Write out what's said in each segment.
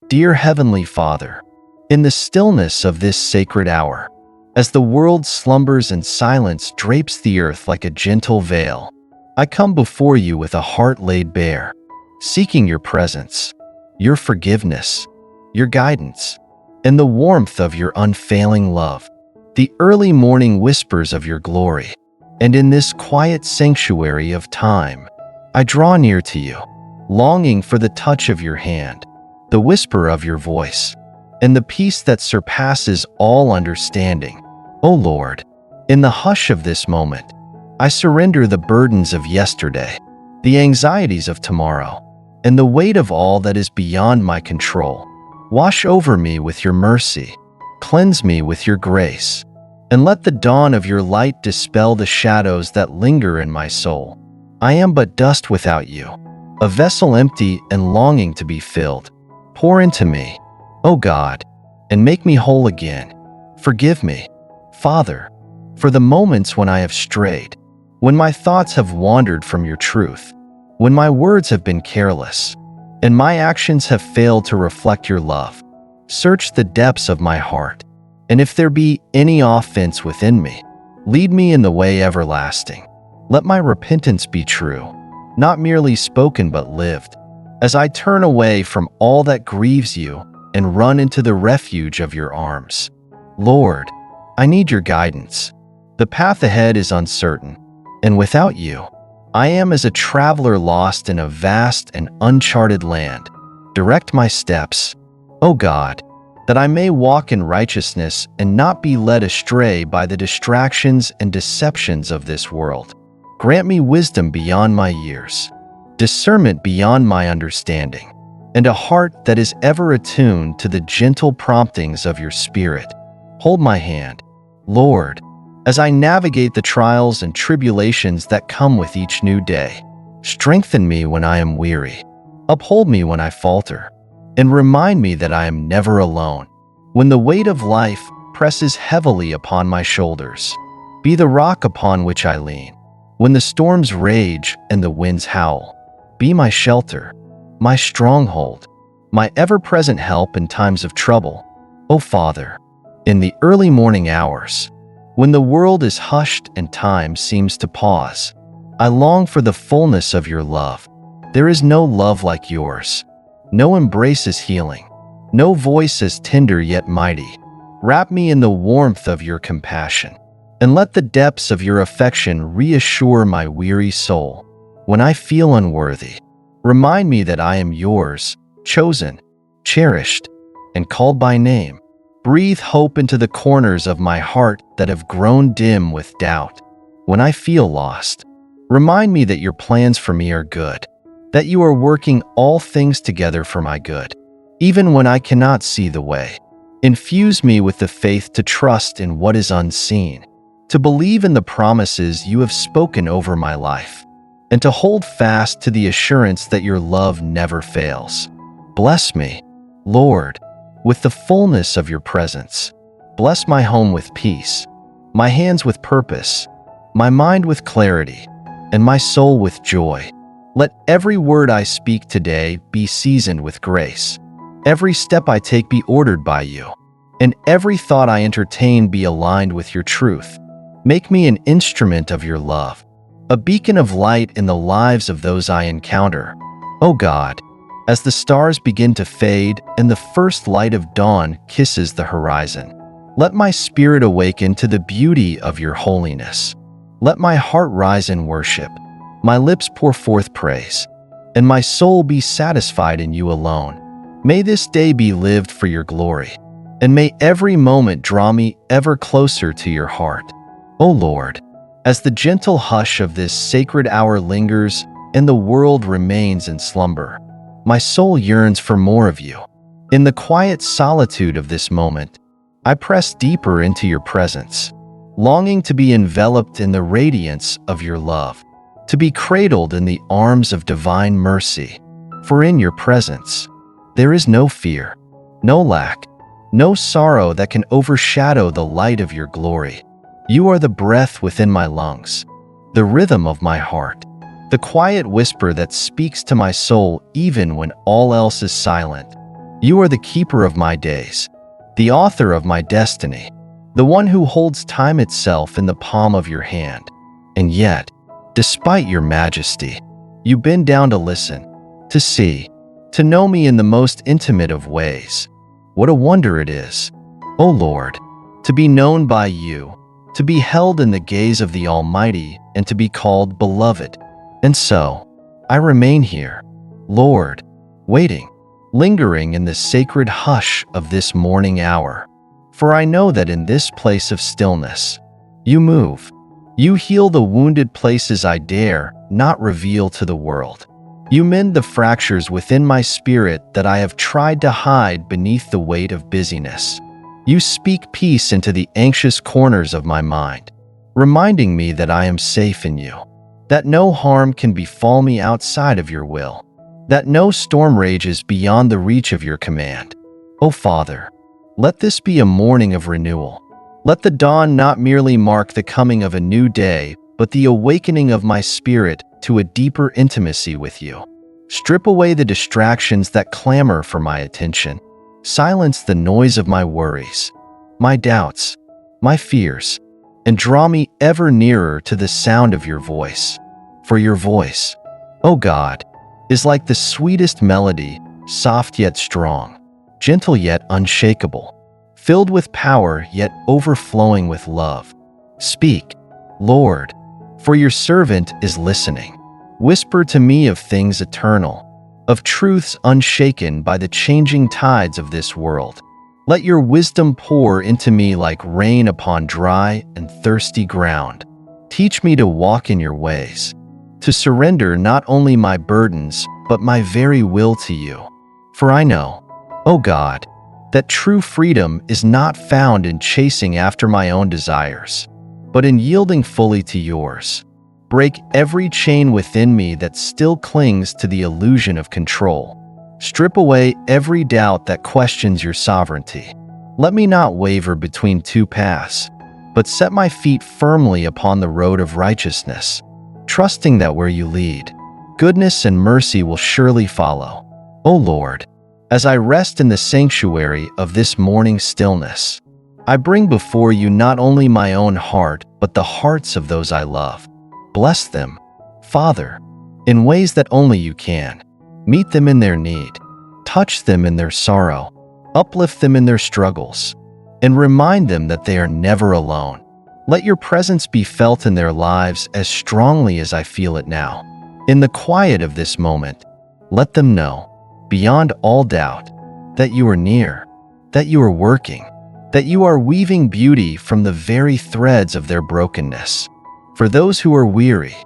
Dear Heavenly Father, in the stillness of this sacred hour, as the world slumbers and silence drapes the earth like a gentle veil, I come before you with a heart laid bare, seeking your presence, your forgiveness, your guidance, and the warmth of your unfailing love, the early morning whispers of your glory. And in this quiet sanctuary of time, I draw near to you, longing for the touch of your hand, the whisper of your voice, and the peace that surpasses all understanding. O Lord, in the hush of this moment, I surrender the burdens of yesterday, the anxieties of tomorrow, and the weight of all that is beyond my control. Wash over me with your mercy, cleanse me with your grace, and let the dawn of your light dispel the shadows that linger in my soul. I am but dust without you, a vessel empty and longing to be filled. Pour into me, O God, and make me whole again. Forgive me, Father, for the moments when I have strayed, when my thoughts have wandered from your truth, when my words have been careless, and my actions have failed to reflect your love. Search the depths of my heart, and if there be any offense within me, lead me in the way everlasting. Let my repentance be true, not merely spoken but lived, as I turn away from all that grieves you and run into the refuge of your arms. Lord, I need your guidance. The path ahead is uncertain, and without you, I am as a traveler lost in a vast and uncharted land. Direct my steps, O God, that I may walk in righteousness and not be led astray by the distractions and deceptions of this world. Grant me wisdom beyond my years, discernment beyond my understanding, and a heart that is ever attuned to the gentle promptings of your Spirit. Hold my hand, Lord, as I navigate the trials and tribulations that come with each new day. Strengthen me when I am weary, uphold me when I falter, and remind me that I am never alone. When the weight of life presses heavily upon my shoulders, be the rock upon which I lean. When the storms rage and the winds howl, be my shelter, my stronghold, my ever-present help in times of trouble. O Father, in the early morning hours, when the world is hushed and time seems to pause, I long for the fullness of your love. There is no love like yours, no embrace as healing, no voice as tender yet mighty. Wrap me in the warmth of your compassion, and let the depths of your affection reassure my weary soul. When I feel unworthy, remind me that I am yours, chosen, cherished, and called by name. Breathe hope into the corners of my heart that have grown dim with doubt. When I feel lost, remind me that your plans for me are good, that you are working all things together for my good. Even when I cannot see the way, infuse me with the faith to trust in what is unseen, to believe in the promises you have spoken over my life, and to hold fast to the assurance that your love never fails. Bless me, Lord, with the fullness of your presence. Bless my home with peace, my hands with purpose, my mind with clarity, and my soul with joy. Let every word I speak today be seasoned with grace. Every step I take be ordered by you, and every thought I entertain be aligned with your truth. Make me an instrument of your love, a beacon of light in the lives of those I encounter. O God, as the stars begin to fade and the first light of dawn kisses the horizon, let my spirit awaken to the beauty of your holiness. Let my heart rise in worship, my lips pour forth praise, and my soul be satisfied in you alone. May this day be lived for your glory, and may every moment draw me ever closer to your heart. O Lord, as the gentle hush of this sacred hour lingers and the world remains in slumber, my soul yearns for more of you. In the quiet solitude of this moment, I press deeper into your presence, longing to be enveloped in the radiance of your love, to be cradled in the arms of divine mercy. For in your presence, there is no fear, no lack, no sorrow that can overshadow the light of your glory. You are the breath within my lungs, the rhythm of my heart, the quiet whisper that speaks to my soul even when all else is silent. You are the keeper of my days, the author of my destiny, the one who holds time itself in the palm of your hand. And yet, despite your majesty, you bend down to listen, to see, to know me in the most intimate of ways. What a wonder it is, O Lord, to be known by you, to be held in the gaze of the Almighty, and to be called beloved. And so, I remain here, Lord, waiting, lingering in the sacred hush of this morning hour. For I know that in this place of stillness, you move. You heal the wounded places I dare not reveal to the world. You mend the fractures within my spirit that I have tried to hide beneath the weight of busyness. You speak peace into the anxious corners of my mind, reminding me that I am safe in you, that no harm can befall me outside of your will, that no storm rages beyond the reach of your command. O Father, let this be a morning of renewal. Let the dawn not merely mark the coming of a new day, but the awakening of my spirit to a deeper intimacy with you. Strip away the distractions that clamor for my attention. Silence the noise of my worries, my doubts, my fears, and draw me ever nearer to the sound of your voice. For your voice, O God, is like the sweetest melody, soft yet strong, gentle yet unshakable, filled with power yet overflowing with love. Speak, Lord, for your servant is listening. Whisper to me of things eternal, of truths unshaken by the changing tides of this world. Let your wisdom pour into me like rain upon dry and thirsty ground. Teach me to walk in your ways, to surrender not only my burdens, but my very will to you. For I know, O God, that true freedom is not found in chasing after my own desires, but in yielding fully to yours. Break every chain within me that still clings to the illusion of control. Strip away every doubt that questions your sovereignty. Let me not waver between two paths, but set my feet firmly upon the road of righteousness, trusting that where you lead, goodness and mercy will surely follow. O Lord, as I rest in the sanctuary of this morning stillness, I bring before you not only my own heart, but the hearts of those I love. Bless them, Father, in ways that only you can. Meet them in their need, touch them in their sorrow, uplift them in their struggles, and remind them that they are never alone. Let your presence be felt in their lives as strongly as I feel it now. In the quiet of this moment, let them know, beyond all doubt, that you are near, that you are working, that you are weaving beauty from the very threads of their brokenness. For those who are weary,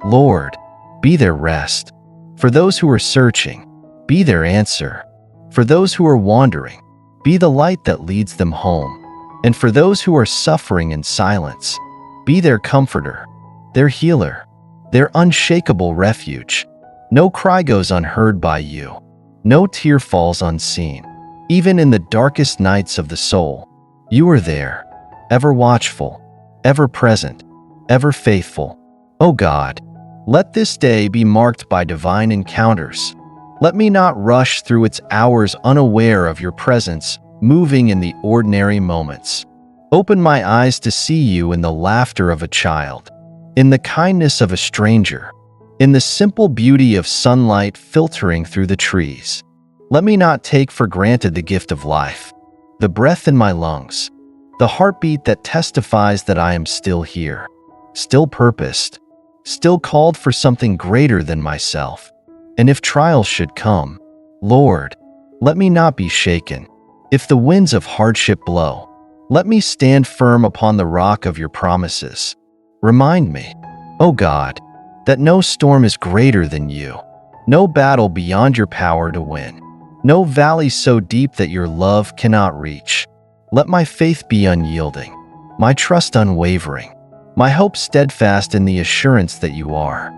Lord, be their rest. For those who are searching, be their answer. For those who are wandering, be the light that leads them home. And for those who are suffering in silence, be their comforter, their healer, their unshakable refuge. No cry goes unheard by you. No tear falls unseen. Even in the darkest nights of the soul, you are there, ever watchful, ever present, ever faithful. O God, let this day be marked by divine encounters. Let me not rush through its hours unaware of your presence, moving in the ordinary moments. Open my eyes to see you in the laughter of a child, in the kindness of a stranger, in the simple beauty of sunlight filtering through the trees. Let me not take for granted the gift of life, the breath in my lungs, the heartbeat that testifies that I am still here, still purposed, still called for something greater than myself. And if trials should come, Lord, let me not be shaken. If the winds of hardship blow, let me stand firm upon the rock of your promises. Remind me, O God, that no storm is greater than you, no battle beyond your power to win, no valley so deep that your love cannot reach. Let my faith be unyielding, my trust unwavering, my hope steadfast in the assurance that you are,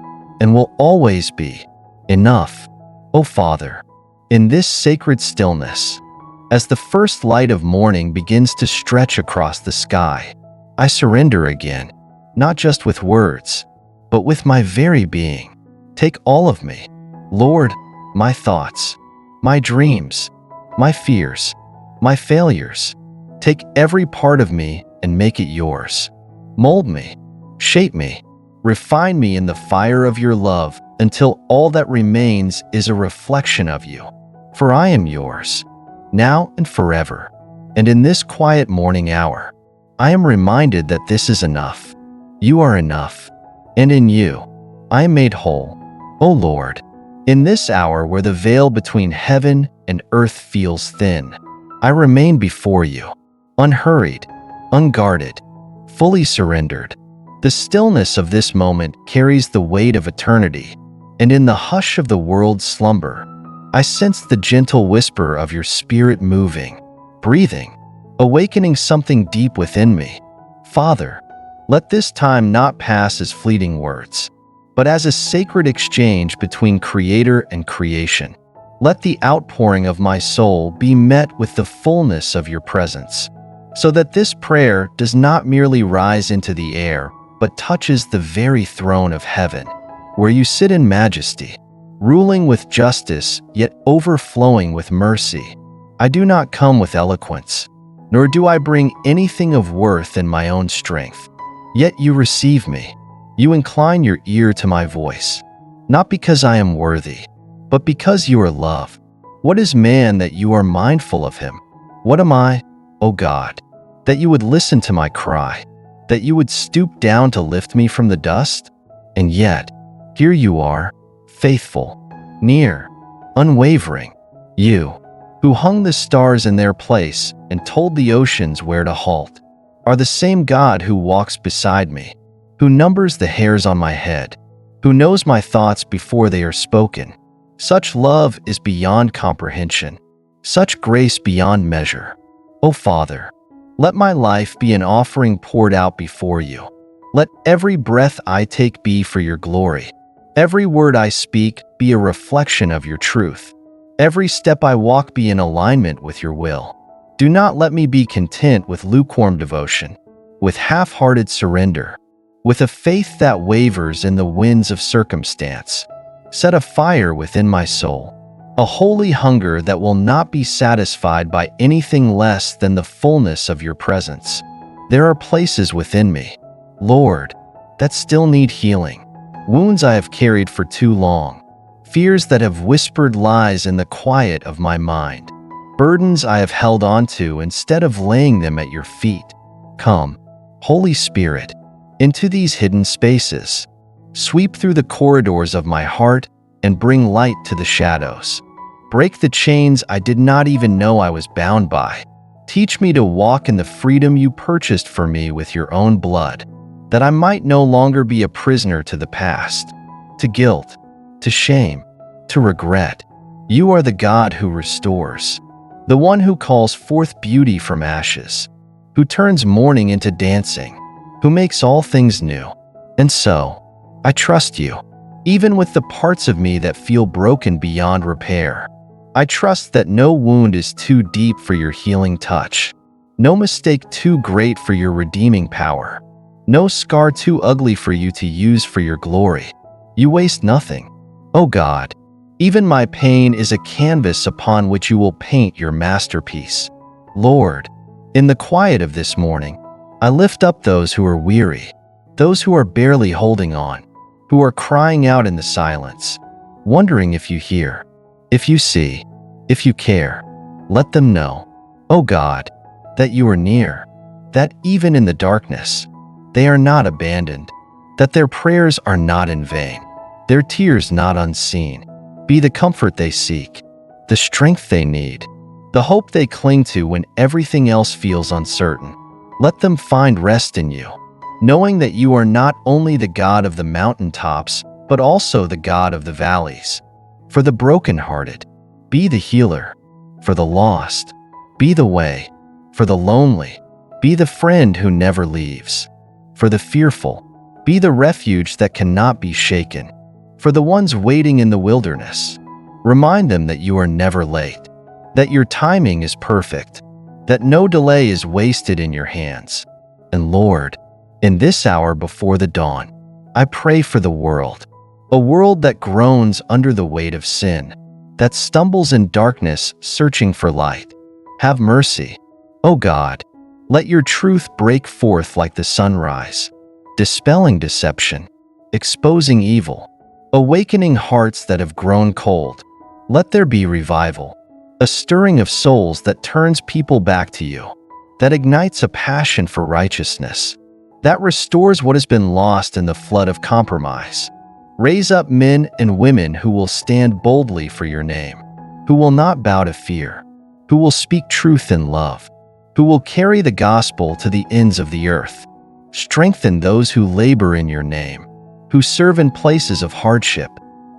and will always be, enough. O Father, in this sacred stillness, as the first light of morning begins to stretch across the sky, I surrender again, not just with words, but with my very being. Take all of me, Lord, my thoughts, my dreams, my fears, my failures. Take every part of me and make it yours. Mold me, shape me, refine me in the fire of your love until all that remains is a reflection of you. For I am yours, now and forever. And in this quiet morning hour, I am reminded that this is enough. You are enough, and in you, I am made whole. O Lord, in this hour where the veil between heaven and earth feels thin, I remain before you, unhurried, unguarded, fully surrendered. The stillness of this moment carries the weight of eternity, and in the hush of the world's slumber, I sense the gentle whisper of your spirit moving, breathing, awakening something deep within me. Father, let this time not pass as fleeting words, but as a sacred exchange between Creator and creation. Let the outpouring of my soul be met with the fullness of your presence, so that this prayer does not merely rise into the air, but touches the very throne of heaven, where you sit in majesty, ruling with justice, yet overflowing with mercy. I do not come with eloquence, nor do I bring anything of worth in my own strength. Yet you receive me. You incline your ear to my voice, not because I am worthy, but because you are love. What is man that you are mindful of him? What am I, O God, that you would listen to my cry, that you would stoop down to lift me from the dust? And yet, here you are, faithful, near, unwavering. You, who hung the stars in their place and told the oceans where to halt, are the same God who walks beside me, who numbers the hairs on my head, who knows my thoughts before they are spoken. Such love is beyond comprehension, such grace beyond measure. O Father, let my life be an offering poured out before you. Let every breath I take be for your glory. Every word I speak be a reflection of your truth. Every step I walk be in alignment with your will. Do not let me be content with lukewarm devotion, with half-hearted surrender, with a faith that wavers in the winds of circumstance. Set a fire within my soul, a holy hunger that will not be satisfied by anything less than the fullness of your presence. There are places within me, Lord, that still need healing, wounds I have carried for too long, fears that have whispered lies in the quiet of my mind, burdens I have held onto instead of laying them at your feet. Come, Holy Spirit, into these hidden spaces. Sweep through the corridors of my heart and bring light to the shadows. Break the chains I did not even know I was bound by. Teach me to walk in the freedom you purchased for me with your own blood, that I might no longer be a prisoner to the past, to guilt, to shame, to regret. You are the God who restores, the one who calls forth beauty from ashes, who turns mourning into dancing, who makes all things new. And so, I trust you, even with the parts of me that feel broken beyond repair. I trust that no wound is too deep for your healing touch, no mistake too great for your redeeming power, no scar too ugly for you to use for your glory. You waste nothing. O God, even my pain is a canvas upon which you will paint your masterpiece. Lord, in the quiet of this morning, I lift up those who are weary, those who are barely holding on, who are crying out in the silence, wondering if you hear, if you see, if you care. Let them know, O God, that you are near, that even in the darkness, they are not abandoned, that their prayers are not in vain, their tears not unseen. Be the comfort they seek, the strength they need, the hope they cling to when everything else feels uncertain. Let them find rest in you, knowing that you are not only the God of the mountaintops, but also the God of the valleys. For the brokenhearted, be the healer. For the lost, be the way. For the lonely, be the friend who never leaves. For the fearful, be the refuge that cannot be shaken. For the ones waiting in the wilderness, remind them that you are never late, that your timing is perfect, that no delay is wasted in your hands. And Lord, in this hour before the dawn, I pray for the world, a world that groans under the weight of sin, that stumbles in darkness searching for light. Have mercy, O God. Let your truth break forth like the sunrise, dispelling deception, exposing evil, awakening hearts that have grown cold. Let there be revival, a stirring of souls that turns people back to you, that ignites a passion for righteousness, that restores what has been lost in the flood of compromise. Raise up men and women who will stand boldly for your name, who will not bow to fear, who will speak truth in love, who will carry the gospel to the ends of the earth. Strengthen those who labor in your name, who serve in places of hardship,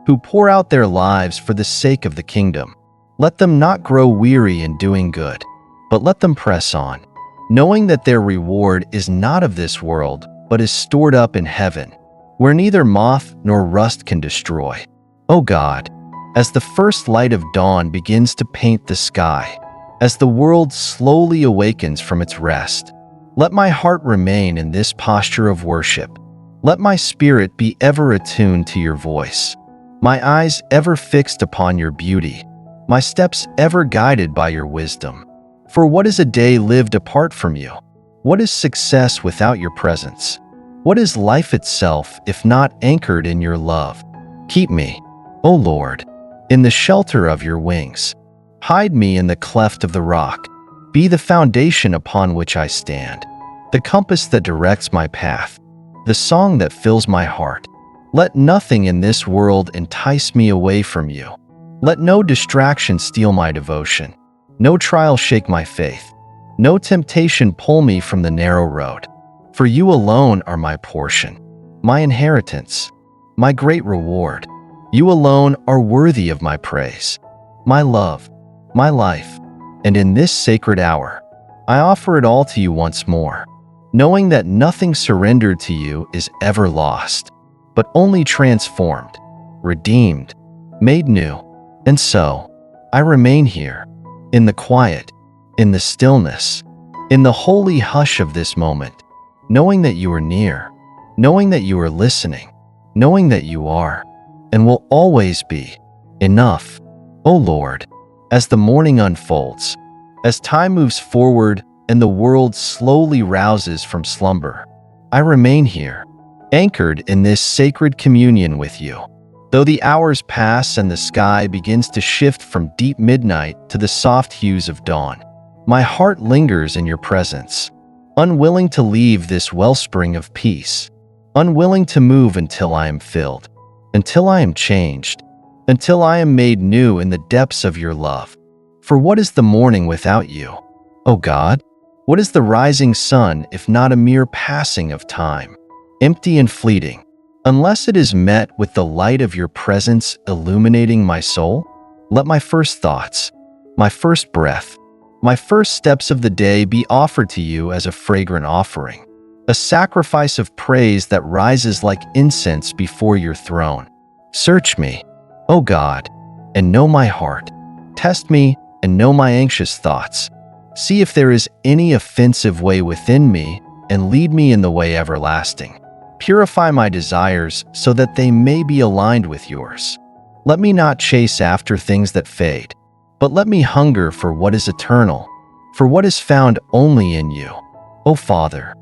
who pour out their lives for the sake of the kingdom. Let them not grow weary in doing good, but let them press on, knowing that their reward is not of this world, but is stored up in heaven, where neither moth nor rust can destroy. O God, as the first light of dawn begins to paint the sky, as the world slowly awakens from its rest, let my heart remain in this posture of worship. Let my spirit be ever attuned to your voice, my eyes ever fixed upon your beauty, my steps ever guided by your wisdom. For what is a day lived apart from you? What is success without your presence? What is life itself if not anchored in your love? Keep me, O Lord, in the shelter of your wings. Hide me in the cleft of the rock. Be the foundation upon which I stand, the compass that directs my path, the song that fills my heart. Let nothing in this world entice me away from you. Let no distraction steal my devotion, no trial shake my faith, no temptation pull me from the narrow road. For you alone are my portion, my inheritance, my great reward. You alone are worthy of my praise, my love, my life. And in this sacred hour, I offer it all to you once more, knowing that nothing surrendered to you is ever lost, but only transformed, redeemed, made new. And so, I remain here, in the quiet, in the stillness, in the holy hush of this moment, knowing that you are near, knowing that you are listening, knowing that you are, and will always be, enough. O Lord, as the morning unfolds, as time moves forward and the world slowly rouses from slumber, I remain here, anchored in this sacred communion with you. Though the hours pass and the sky begins to shift from deep midnight to the soft hues of dawn, my heart lingers in your presence, unwilling to leave this wellspring of peace, unwilling to move until I am filled, until I am changed, until I am made new in the depths of your love. For what is the morning without you, O God? What is the rising sun if not a mere passing of time, empty and fleeting, unless it is met with the light of your presence illuminating my soul? Let my first thoughts, my first breath, my first steps of the day be offered to you as a fragrant offering, a sacrifice of praise that rises like incense before your throne. Search me, O God, and know my heart. Test me and know my anxious thoughts. See if there is any offensive way within me, and lead me in the way everlasting. Purify my desires so that they may be aligned with yours. Let me not chase after things that fade, but let me hunger for what is eternal, for what is found only in you. O Father,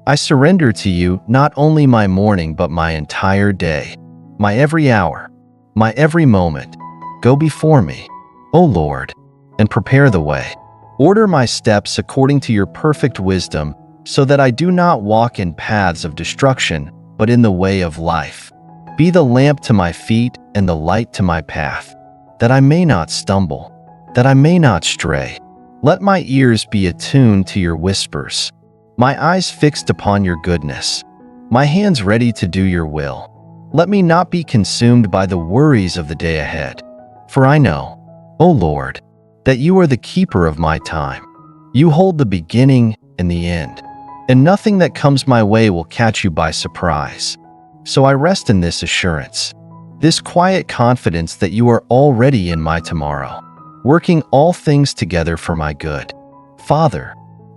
I surrender to you not only my morning but my entire day, my every hour, my every moment. Go before me, O Lord, and prepare the way. Order my steps according to your perfect wisdom, so that I do not walk in paths of destruction, but in the way of life. Be the lamp to my feet and the light to my path, that I may not stumble, that I may not stray. Let my ears be attuned to your whispers, my eyes fixed upon your goodness, my hands ready to do your will. Let me not be consumed by the worries of the day ahead, for I know, O Lord, that you are the keeper of my time. You hold the beginning and the end, and nothing that comes my way will catch you by surprise. So I rest in this assurance, this quiet confidence that you are already in my tomorrow, working all things together for my good. Father,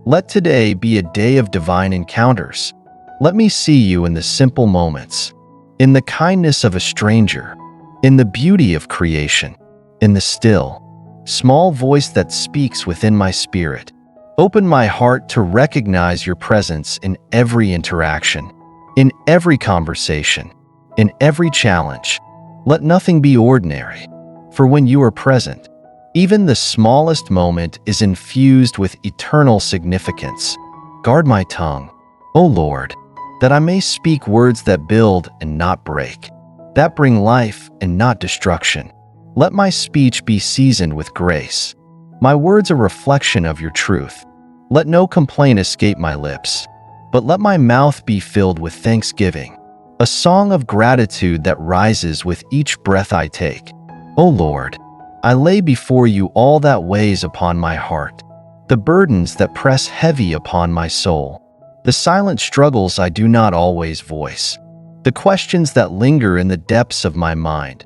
let today be a day of divine encounters. Let me see you in the simple moments, in the kindness of a stranger, in the beauty of creation, in the still, small voice that speaks within my spirit. Open my heart to recognize your presence in every interaction, in every conversation, in every challenge. Let nothing be ordinary, for when you are present, even the smallest moment is infused with eternal significance. Guard my tongue, O Lord, that I may speak words that build and not break, that bring life and not destruction. Let my speech be seasoned with grace, my words a reflection of your truth. Let no complaint escape my lips, but let my mouth be filled with thanksgiving, a song of gratitude that rises with each breath I take. O Lord, I lay before you all that weighs upon my heart, the burdens that press heavy upon my soul, the silent struggles I do not always voice, the questions that linger in the depths of my mind.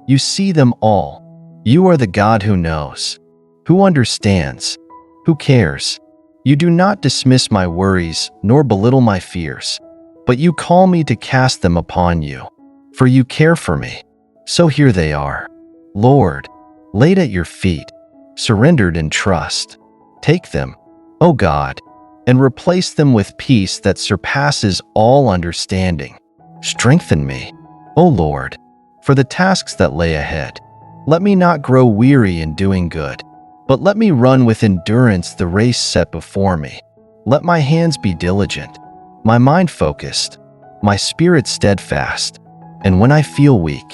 You see them all. You are the God who knows, who understands, who cares. You do not dismiss my worries nor belittle my fears, but you call me to cast them upon you, for you care for me. So here they are, Lord, laid at your feet, surrendered in trust. Take them, O God, and replace them with peace that surpasses all understanding. Strengthen me, O Lord, for the tasks that lay ahead. Let me not grow weary in doing good, but let me run with endurance the race set before me. Let my hands be diligent, my mind focused, my spirit steadfast. And when I feel weak,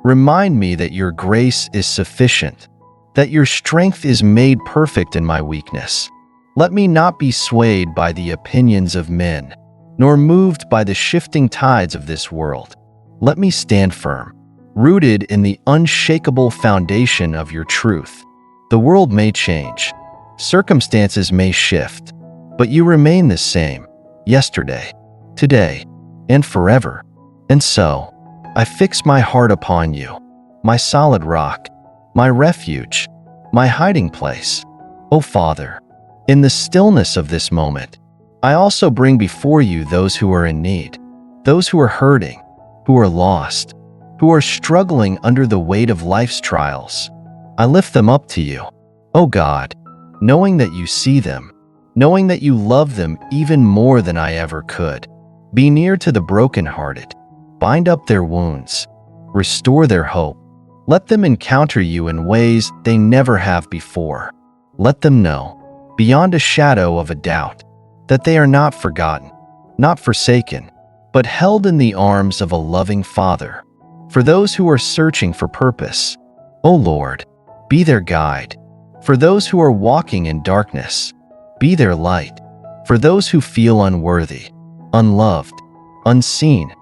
remind me that your grace is sufficient, that your strength is made perfect in my weakness. Let me not be swayed by the opinions of men, nor moved by the shifting tides of this world. Let me stand firm, rooted in the unshakable foundation of your truth. The world may change, circumstances may shift, but you remain the same, yesterday, today, and forever. And so, I fix my heart upon you, my solid rock, my refuge, my hiding place. O Father, in the stillness of this moment, I also bring before you those who are in need, those who are hurting, who are lost, who are struggling under the weight of life's trials. I lift them up to you, O God, knowing that you see them, knowing that you love them even more than I ever could. Be near to the brokenhearted, bind up their wounds, restore their hope. Let them encounter you in ways they never have before. Let them know, beyond a shadow of a doubt, that they are not forgotten, not forsaken, but held in the arms of a loving Father. For those who are searching for purpose, O Lord, be their guide. For those who are walking in darkness, be their light. For those who feel unworthy, unloved, unseen,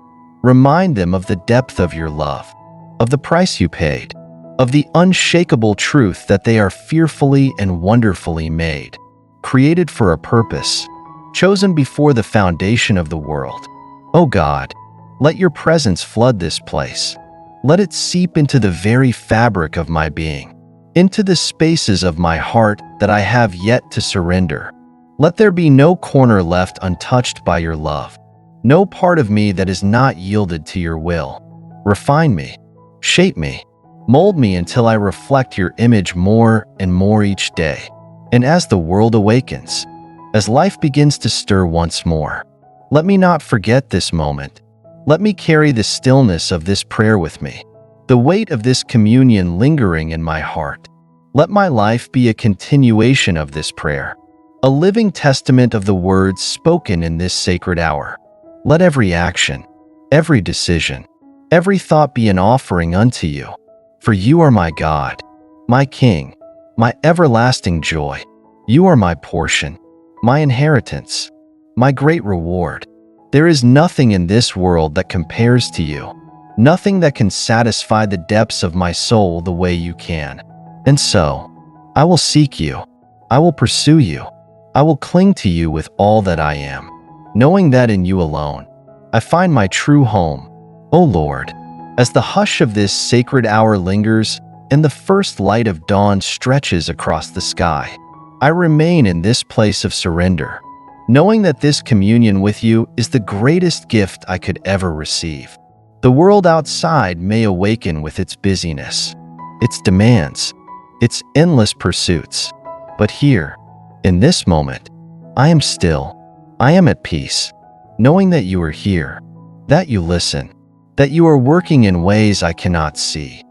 remind them of the depth of your love, of the price you paid, of the unshakable truth that they are fearfully and wonderfully made, created for a purpose, chosen before the foundation of the world. O God, let your presence flood this place. Let it seep into the very fabric of my being, into the spaces of my heart that I have yet to surrender. Let there be no corner left untouched by your love, no part of me that is not yielded to your will. Refine me, shape me, mold me until I reflect your image more and more each day. And as the world awakens, as life begins to stir once more, let me not forget this moment. Let me carry the stillness of this prayer with me, the weight of this communion lingering in my heart. Let my life be a continuation of this prayer, a living testament of the words spoken in this sacred hour. Let every action, every decision, every thought be an offering unto you. For you are my God, my King, my everlasting joy. You are my portion, my inheritance, my great reward. There is nothing in this world that compares to you, nothing that can satisfy the depths of my soul the way you can. And so, I will seek you, I will pursue you, I will cling to you with all that I am, knowing that in you alone, I find my true home. O Lord, as the hush of this sacred hour lingers and the first light of dawn stretches across the sky, I remain in this place of surrender, knowing that this communion with you is the greatest gift I could ever receive. The world outside may awaken with its busyness, its demands, its endless pursuits. But here, in this moment, I am still. I am at peace, knowing that you are here, that you listen, that you are working in ways I cannot see.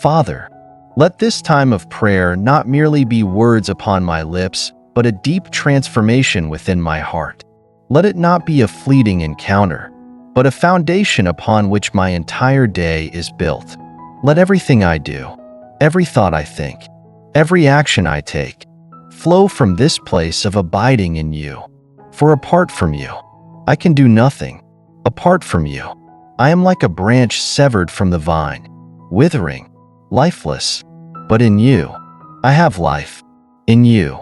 Father, let this time of prayer not merely be words upon my lips, but a deep transformation within my heart. Let it not be a fleeting encounter, but a foundation upon which my entire day is built. Let everything I do, every thought I think, every action I take, flow from this place of abiding in you. For apart from you, I can do nothing. Apart from you, I am like a branch severed from the vine, withering, lifeless. But in you, I have life. In you,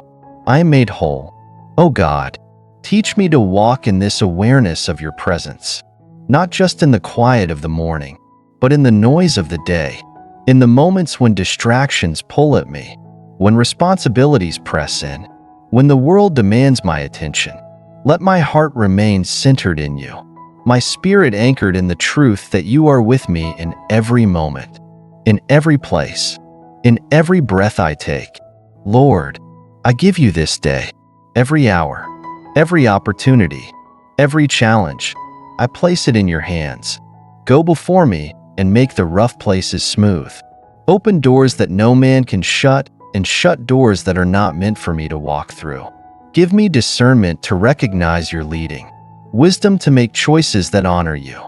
I am made whole. O God, teach me to walk in this awareness of your presence, not just in the quiet of the morning, but in the noise of the day, in the moments when distractions pull at me, when responsibilities press in, when the world demands my attention. Let my heart remain centered in you, my spirit anchored in the truth that you are with me in every moment, in every place, in every breath I take. Lord, I give you this day, every hour, every opportunity, every challenge. I place it in your hands. Go before me and make the rough places smooth. Open doors that no man can shut, and shut doors that are not meant for me to walk through. Give me discernment to recognize your leading, wisdom to make choices that honor you,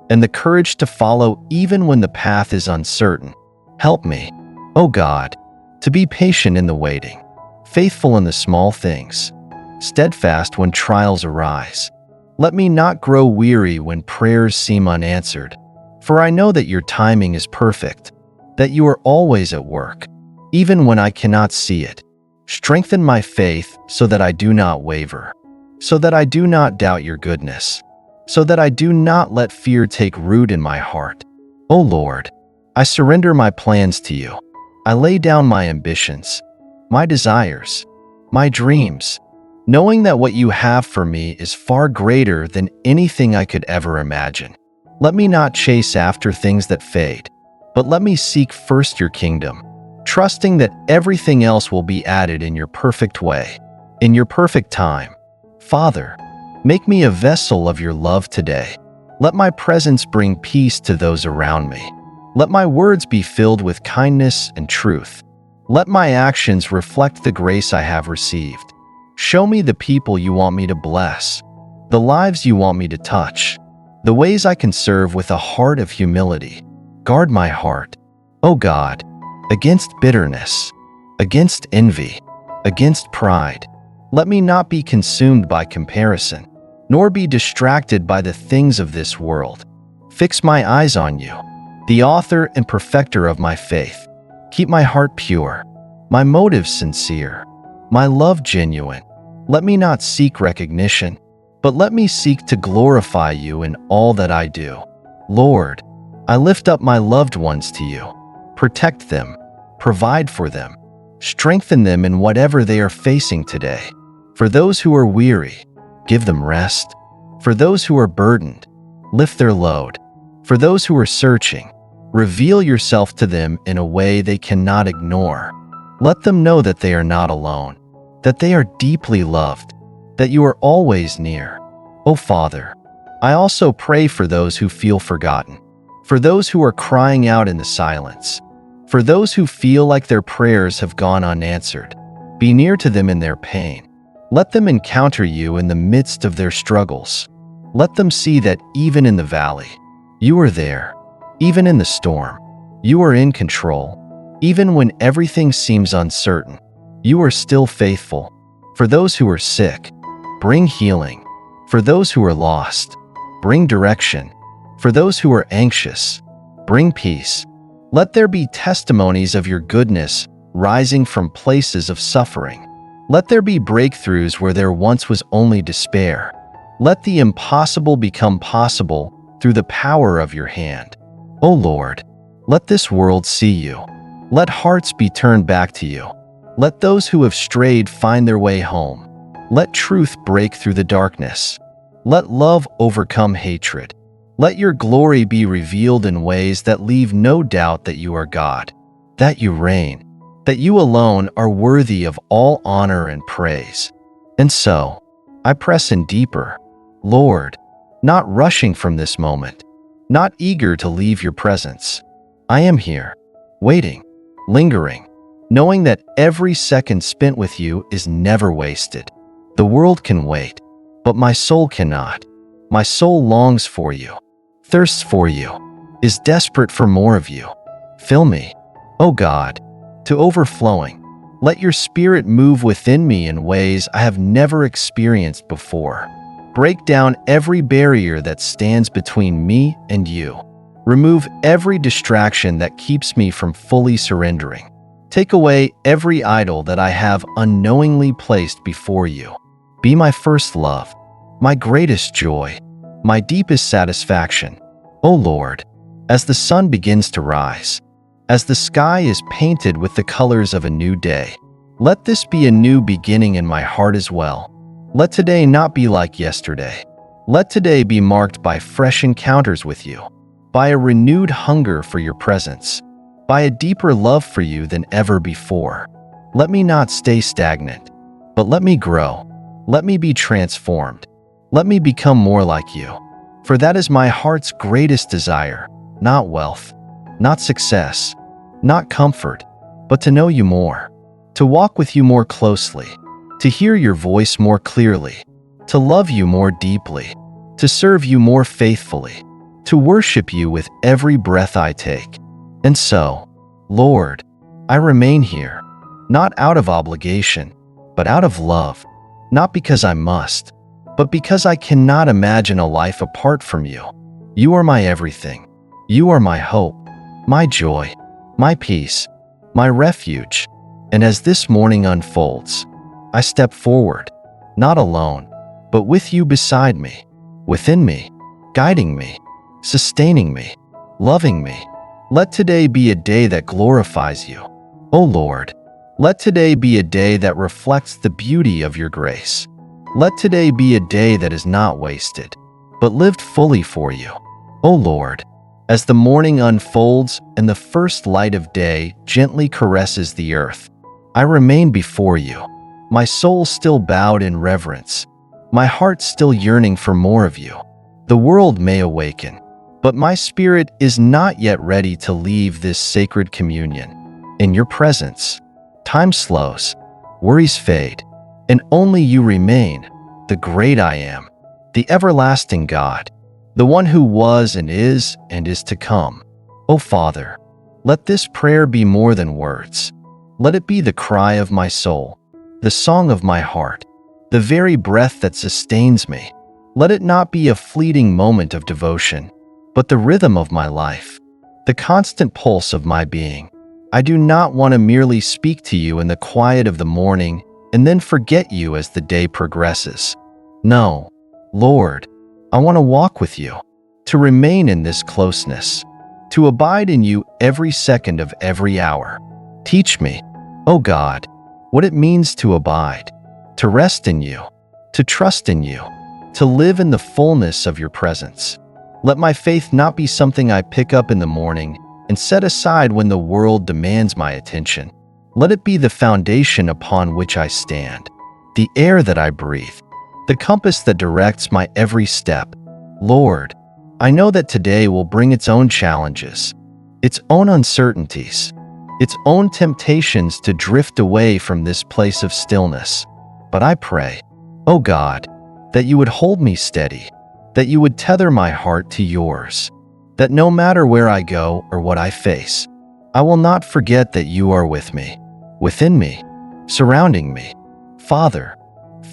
and the courage to follow even when the path is uncertain. Help me, O God, to be patient in the waiting, faithful in the small things, steadfast when trials arise. Let me not grow weary when prayers seem unanswered, for I know that your timing is perfect, that you are always at work, even when I cannot see it. Strengthen my faith so that I do not waver, so that I do not doubt your goodness, so that I do not let fear take root in my heart. O Lord, I surrender my plans to you. I lay down my ambitions, my desires, my dreams, knowing that what you have for me is far greater than anything I could ever imagine. Let me not chase after things that fade, but let me seek first your kingdom, trusting that everything else will be added in your perfect way, in your perfect time. Father, make me a vessel of your love today. Let my presence bring peace to those around me. Let my words be filled with kindness and truth. Let my actions reflect the grace I have received. Show me the people you want me to bless, the lives you want me to touch, the ways I can serve with a heart of humility. Guard my heart, O God, against bitterness, against envy, against pride. Let me not be consumed by comparison, nor be distracted by the things of this world. Fix my eyes on you, the author and perfecter of my faith. Keep my heart pure, my motives sincere, my love genuine. Let me not seek recognition, but let me seek to glorify you in all that I do. Lord, I lift up my loved ones to you. Protect them, provide for them, strengthen them in whatever they are facing today. For those who are weary, give them rest. For those who are burdened, lift their load. For those who are searching, reveal yourself to them in a way they cannot ignore. Let them know that they are not alone, that they are deeply loved, that you are always near. O Father, I also pray for those who feel forgotten, for those who are crying out in the silence, for those who feel like their prayers have gone unanswered. Be near to them in their pain. Let them encounter you in the midst of their struggles. Let them see that even in the valley, you are there. Even in the storm, you are in control. Even when everything seems uncertain, you are still faithful. For those who are sick, bring healing. For those who are lost, bring direction. For those who are anxious, bring peace. Let there be testimonies of your goodness rising from places of suffering. Let there be breakthroughs where there once was only despair. Let the impossible become possible through the power of your hand. O Lord, let this world see you. Let hearts be turned back to you. Let those who have strayed find their way home. Let truth break through the darkness. Let love overcome hatred. Let your glory be revealed in ways that leave no doubt that you are God. that you reign, that you alone are worthy of all honor and praise. And so, I press in deeper, Lord, not rushing from this moment, not eager to leave your presence. I am here, waiting, lingering, knowing that every second spent with you is never wasted. The world can wait, but my soul cannot. My soul longs for you, thirsts for you, is desperate for more of you. Fill me, O God, to overflowing. Let your spirit move within me in ways I have never experienced before. Break down every barrier that stands between me and you. Remove every distraction that keeps me from fully surrendering. Take away every idol that I have unknowingly placed before you. Be my first love, my greatest joy, my deepest satisfaction. O Lord, as the sun begins to rise, as the sky is painted with the colors of a new day, let this be a new beginning in my heart as well. Let today not be like yesterday. Let today be marked by fresh encounters with you, by a renewed hunger for your presence, by a deeper love for you than ever before. Let me not stay stagnant, but let me grow. Let me be transformed. Let me become more like you. For that is my heart's greatest desire, not wealth, not success, not comfort, but to know you more, to walk with you more closely, to hear your voice more clearly, to love you more deeply, to serve you more faithfully, to worship you with every breath I take. And so, Lord, I remain here, not out of obligation, but out of love, not because I must, but because I cannot imagine a life apart from you. You are my everything. You are my hope, my joy, my peace, my refuge. And as this morning unfolds, I step forward, not alone, but with you beside me, within me, guiding me, sustaining me, loving me. Let today be a day that glorifies you, O Lord. Let today be a day that reflects the beauty of your grace. Let today be a day that is not wasted, but lived fully for you, O Lord. As the morning unfolds and the first light of day gently caresses the earth, I remain before you, my soul still bowed in reverence, my heart still yearning for more of you. The world may awaken, but my spirit is not yet ready to leave this sacred communion. In your presence, time slows, worries fade, and only you remain, the great I am, the everlasting God, the one who was and is to come. O Father, let this prayer be more than words. Let it be the cry of my soul, the song of my heart, the very breath that sustains me. Let it not be a fleeting moment of devotion, but the rhythm of my life, the constant pulse of my being. I do not want to merely speak to you in the quiet of the morning and then forget you as the day progresses. No, Lord, I want to walk with you, to remain in this closeness, to abide in you every second of every hour. Teach me, O God, what it means to abide, to rest in you, to trust in you, to live in the fullness of your presence. Let my faith not be something I pick up in the morning and set aside when the world demands my attention. Let it be the foundation upon which I stand, the air that I breathe, the compass that directs my every step. Lord, I know that today will bring its own challenges, its own uncertainties, its own temptations to drift away from this place of stillness. But I pray, O God, that you would hold me steady, that you would tether my heart to yours, that no matter where I go or what I face, I will not forget that you are with me, within me, surrounding me. Father,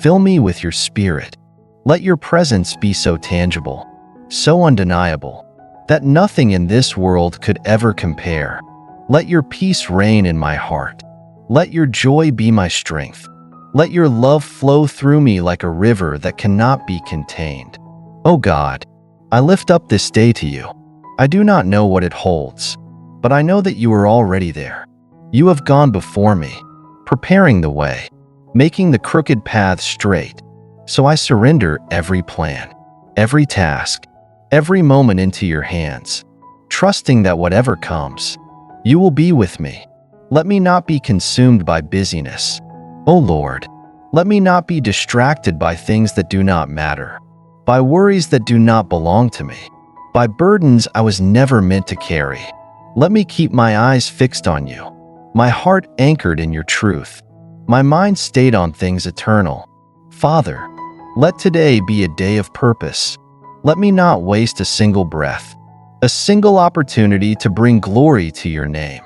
fill me with your spirit. Let your presence be so tangible, so undeniable, that nothing in this world could ever compare. Let your peace reign in my heart. Let your joy be my strength. Let your love flow through me like a river that cannot be contained. O God, I lift up this day to you. I do not know what it holds, but I know that you are already there. You have gone before me, preparing the way, making the crooked paths straight. So I surrender every plan, every task, every moment into your hands, trusting that whatever comes, you will be with me, Let me not be consumed by busyness. O Lord, let me not be distracted by things that do not matter, by worries that do not belong to me, by burdens I was never meant to carry. Let me keep my eyes fixed on you, my heart anchored in your truth, my mind stayed on things eternal. Father, let today be a day of purpose. Let me not waste a single breath, a single opportunity to bring glory to your name.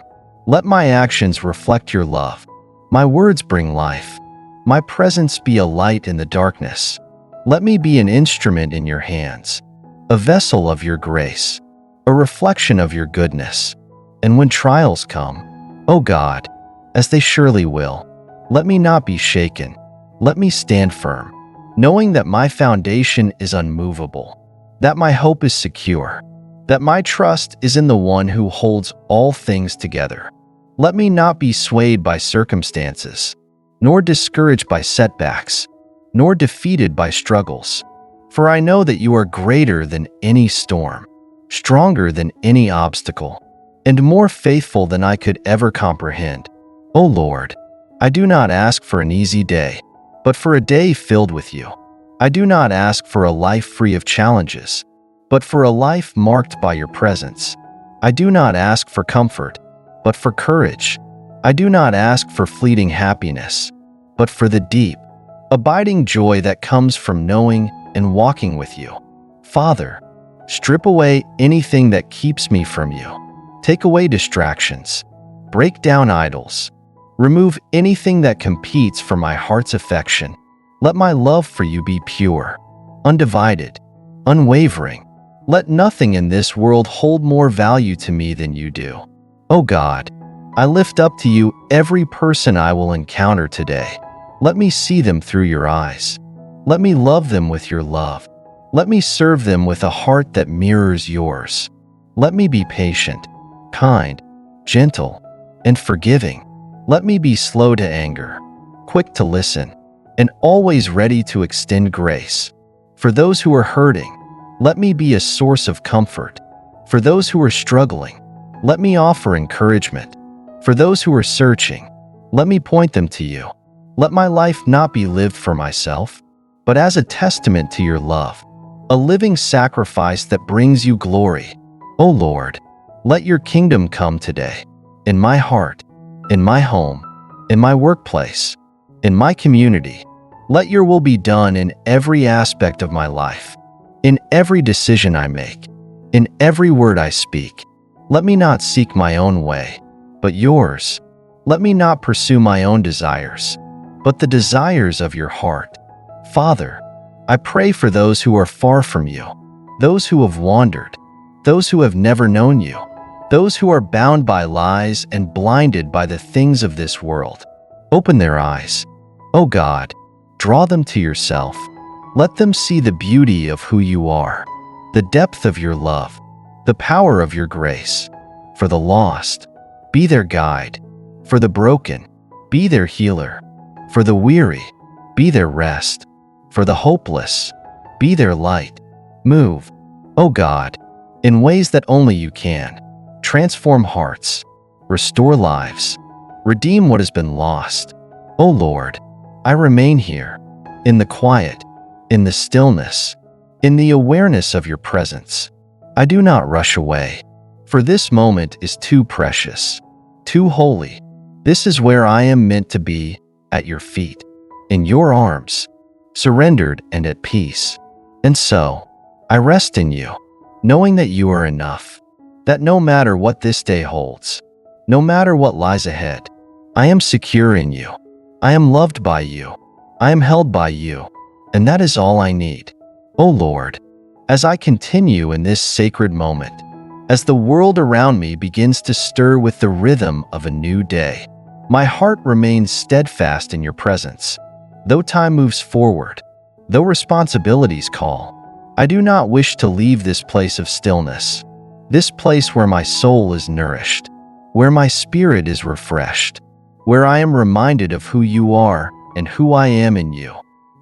Let my actions reflect your love, my words bring life, my presence be a light in the darkness. Let me be an instrument in your hands, a vessel of your grace, a reflection of your goodness. And when trials come, O God, as they surely will, let me not be shaken. Let me stand firm, knowing that my foundation is unmovable, that my hope is secure, that my trust is in the one who holds all things together. Let me not be swayed by circumstances, nor discouraged by setbacks, nor defeated by struggles. For I know that you are greater than any storm, stronger than any obstacle, and more faithful than I could ever comprehend. O Lord, I do not ask for an easy day, but for a day filled with you. I do not ask for a life free of challenges, but for a life marked by your presence. I do not ask for comfort, but for courage. I do not ask for fleeting happiness, but for the deep, abiding joy that comes from knowing and walking with you. Father, strip away anything that keeps me from you. Take away distractions. Break down idols. Remove anything that competes for my heart's affection. Let my love for you be pure, undivided, unwavering. Let nothing in this world hold more value to me than you do. O God, I lift up to you every person I will encounter today. Let me see them through your eyes. Let me love them with your love. Let me serve them with a heart that mirrors yours. Let me be patient, kind, gentle, and forgiving. Let me be slow to anger, quick to listen, and always ready to extend grace. For those who are hurting, let me be a source of comfort. For those who are struggling, let me offer encouragement. For those who are searching, let me point them to you. Let my life not be lived for myself, but as a testament to your love, a living sacrifice that brings you glory. O Lord, let your kingdom come today, in my heart, in my home, in my workplace, in my community. Let your will be done in every aspect of my life, in every decision I make, in every word I speak. Let me not seek my own way, but yours. Let me not pursue my own desires, but the desires of your heart. Father, I pray for those who are far from you, those who have wandered, those who have never known you, those who are bound by lies and blinded by the things of this world. Open their eyes. O God, draw them to yourself. Let them see the beauty of who you are, the depth of your love, the power of your grace. For the lost, be their guide. For the broken, be their healer. For the weary, be their rest. For the hopeless, be their light. Move, O God, in ways that only you can. Transform hearts, restore lives, redeem what has been lost. O Lord, I remain here, in the quiet, in the stillness, in the awareness of your presence. I do not rush away, for this moment is too precious, too holy. This is where I am meant to be, at your feet, in your arms, surrendered and at peace. And so, I rest in you, knowing that you are enough, that no matter what this day holds, no matter what lies ahead, I am secure in you. I am loved by you. I am held by you, and that is all I need. O Lord, as I continue in this sacred moment, as the world around me begins to stir with the rhythm of a new day, my heart remains steadfast in your presence. Though time moves forward, though responsibilities call, I do not wish to leave this place of stillness, this place where my soul is nourished, where my spirit is refreshed, where I am reminded of who you are and who I am in you.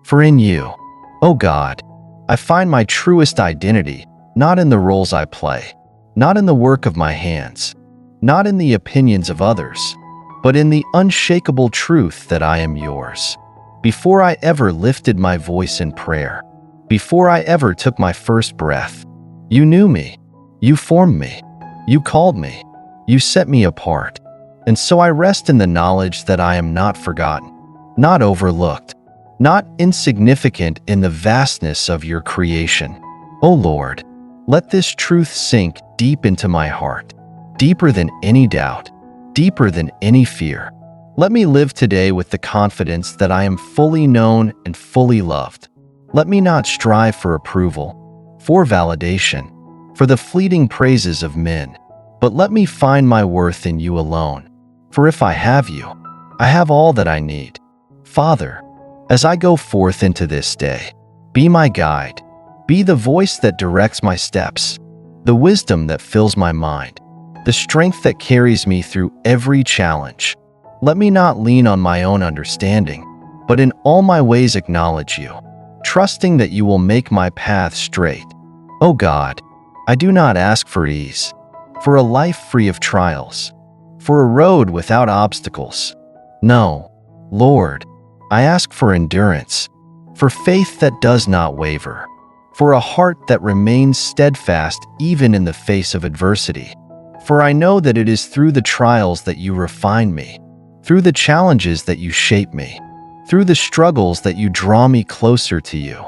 For in you, O God, I find my truest identity, not in the roles I play, not in the work of my hands, not in the opinions of others, but in the unshakable truth that I am yours. Before I ever lifted my voice in prayer, before I ever took my first breath, you knew me, you formed me, you called me, you set me apart. And so I rest in the knowledge that I am not forgotten, not overlooked, not insignificant in the vastness of your creation. O Lord, let this truth sink deep into my heart, deeper than any doubt, deeper than any fear. Let me live today with the confidence that I am fully known and fully loved. Let me not strive for approval, for validation, for the fleeting praises of men, but let me find my worth in you alone. For if I have you, I have all that I need. Father, as I go forth into this day, be my guide, be the voice that directs my steps, the wisdom that fills my mind, the strength that carries me through every challenge. Let me not lean on my own understanding, but in all my ways acknowledge you, trusting that you will make my path straight. O God, I do not ask for ease, for a life free of trials, for a road without obstacles. No, Lord, I ask for endurance, for faith that does not waver, for a heart that remains steadfast even in the face of adversity. For I know that it is through the trials that you refine me, through the challenges that you shape me, through the struggles that you draw me closer to you.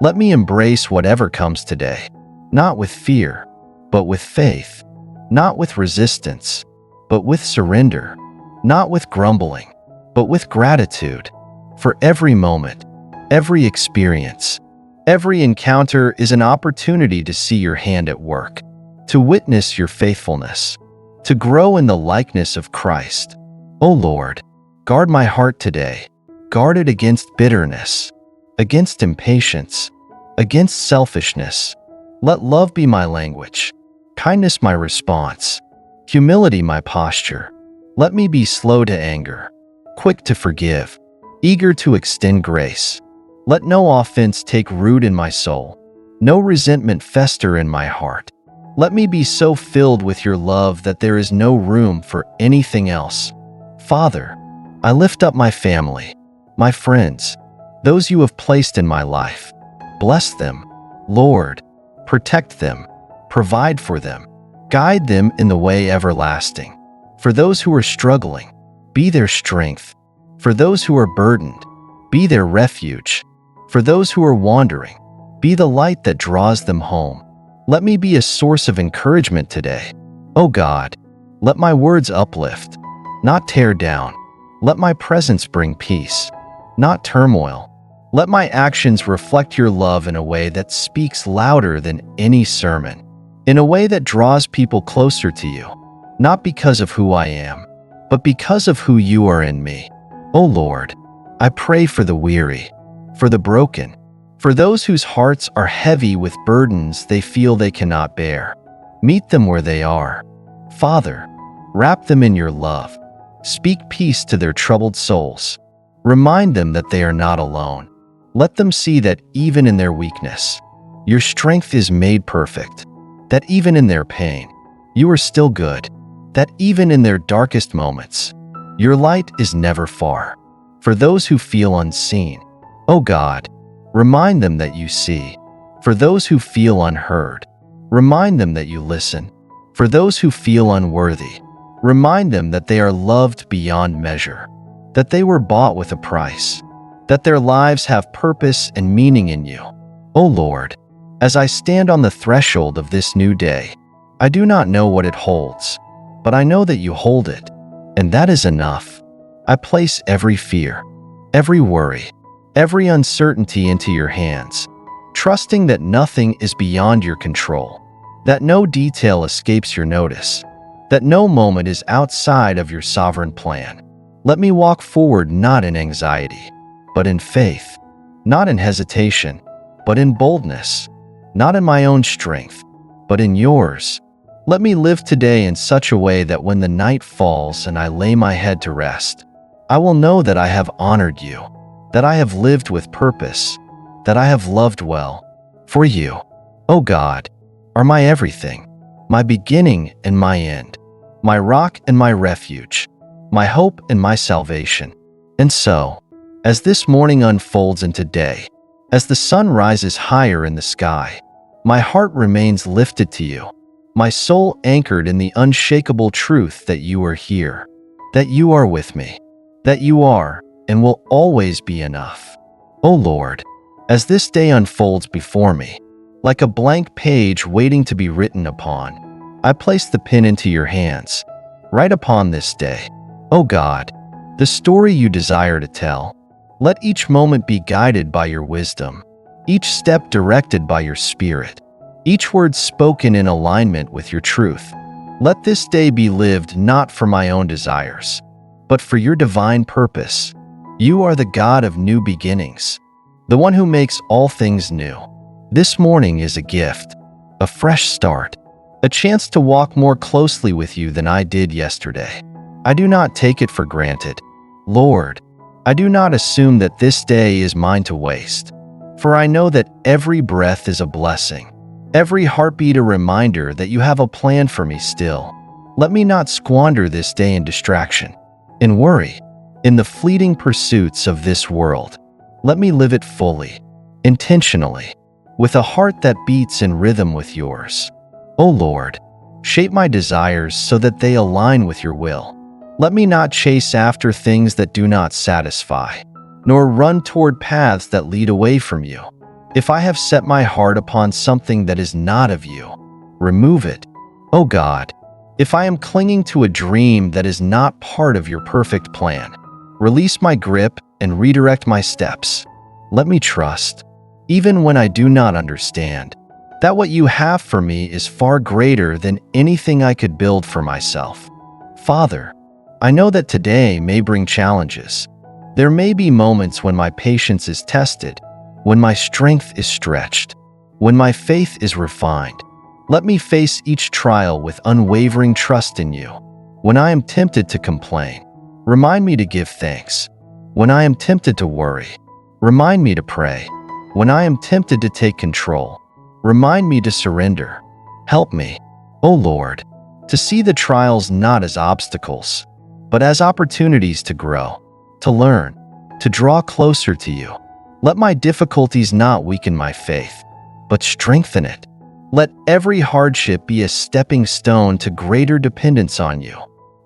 Let me embrace whatever comes today, not with fear, but with faith, not with resistance, but with surrender, not with grumbling, but with gratitude. For every moment, every experience, every encounter is an opportunity to see your hand at work, to witness your faithfulness, to grow in the likeness of Christ. O Lord, guard my heart today. Guard it against bitterness, against impatience, against selfishness. Let love be my language, kindness my response, humility my posture. Let me be slow to anger, quick to forgive, eager to extend grace. Let no offense take root in my soul, no resentment fester in my heart. Let me be so filled with your love that there is no room for anything else. Father, I lift up my family, my friends, those you have placed in my life. Bless them, Lord. Protect them, provide for them, guide them in the way everlasting. For those who are struggling, be their strength. For those who are burdened, be their refuge. For those who are wandering, be the light that draws them home. Let me be a source of encouragement today. O God, let my words uplift, not tear down. Let my presence bring peace, not turmoil. Let my actions reflect your love in a way that speaks louder than any sermon, in a way that draws people closer to you, not because of who I am, but because of who you are in me. O Lord, I pray for the weary, for the broken, for those whose hearts are heavy with burdens they feel they cannot bear. Meet them where they are. Father, wrap them in your love. Speak peace to their troubled souls. Remind them that they are not alone. Let them see that even in their weakness, your strength is made perfect, that even in their pain, you are still good, that even in their darkest moments, your light is never far. For those who feel unseen, O God, remind them that you see. For those who feel unheard, remind them that you listen. For those who feel unworthy, remind them that they are loved beyond measure, that they were bought with a price, that their lives have purpose and meaning in you. O Lord, as I stand on the threshold of this new day, I do not know what it holds, but I know that you hold it, and that is enough. I place every fear, every worry, every uncertainty into your hands, trusting that nothing is beyond your control, that no detail escapes your notice, that no moment is outside of your sovereign plan. Let me walk forward not in anxiety, but in faith, not in hesitation, but in boldness, not in my own strength, but in yours. Let me live today in such a way that when the night falls and I lay my head to rest, I will know that I have honored you, that I have lived with purpose, that I have loved well. For you, O God, are my everything, my beginning and my end, my rock and my refuge. my hope and my salvation. And so, as this morning unfolds into day, as the sun rises higher in the sky, my heart remains lifted to you, my soul anchored in the unshakable truth that you are here, that you are with me, that you are and will always be enough. O Lord, as this day unfolds before me, like a blank page waiting to be written upon, I place the pen into your hands. Write upon this day, O God, the story you desire to tell. Let each moment be guided by your wisdom, each step directed by your spirit, each word spoken in alignment with your truth. Let this day be lived not for my own desires, but for your divine purpose. You are the God of new beginnings, the one who makes all things new. This morning is a gift, a fresh start, a chance to walk more closely with you than I did yesterday. I do not take it for granted. Lord, I do not assume that this day is mine to waste, for I know that every breath is a blessing, every heartbeat a reminder that you have a plan for me still. Let me not squander this day in distraction, in worry, in the fleeting pursuits of this world. Let me live it fully, intentionally, with a heart that beats in rhythm with yours. O Lord, shape my desires so that they align with your will. Let me not chase after things that do not satisfy, nor run toward paths that lead away from you. If I have set my heart upon something that is not of you, remove it. O God, if I am clinging to a dream that is not part of your perfect plan, release my grip and redirect my steps. Let me trust, even when I do not understand, that what you have for me is far greater than anything I could build for myself. Father, I know that today may bring challenges. There may be moments when my patience is tested, when my strength is stretched, when my faith is refined. Let me face each trial with unwavering trust in you. When I am tempted to complain, remind me to give thanks. When I am tempted to worry, remind me to pray. When I am tempted to take control, remind me to surrender. Help me, O Lord, to see the trials not as obstacles, but as opportunities to grow, to learn, to draw closer to you. Let my difficulties not weaken my faith, but strengthen it. Let every hardship be a stepping stone to greater dependence on you.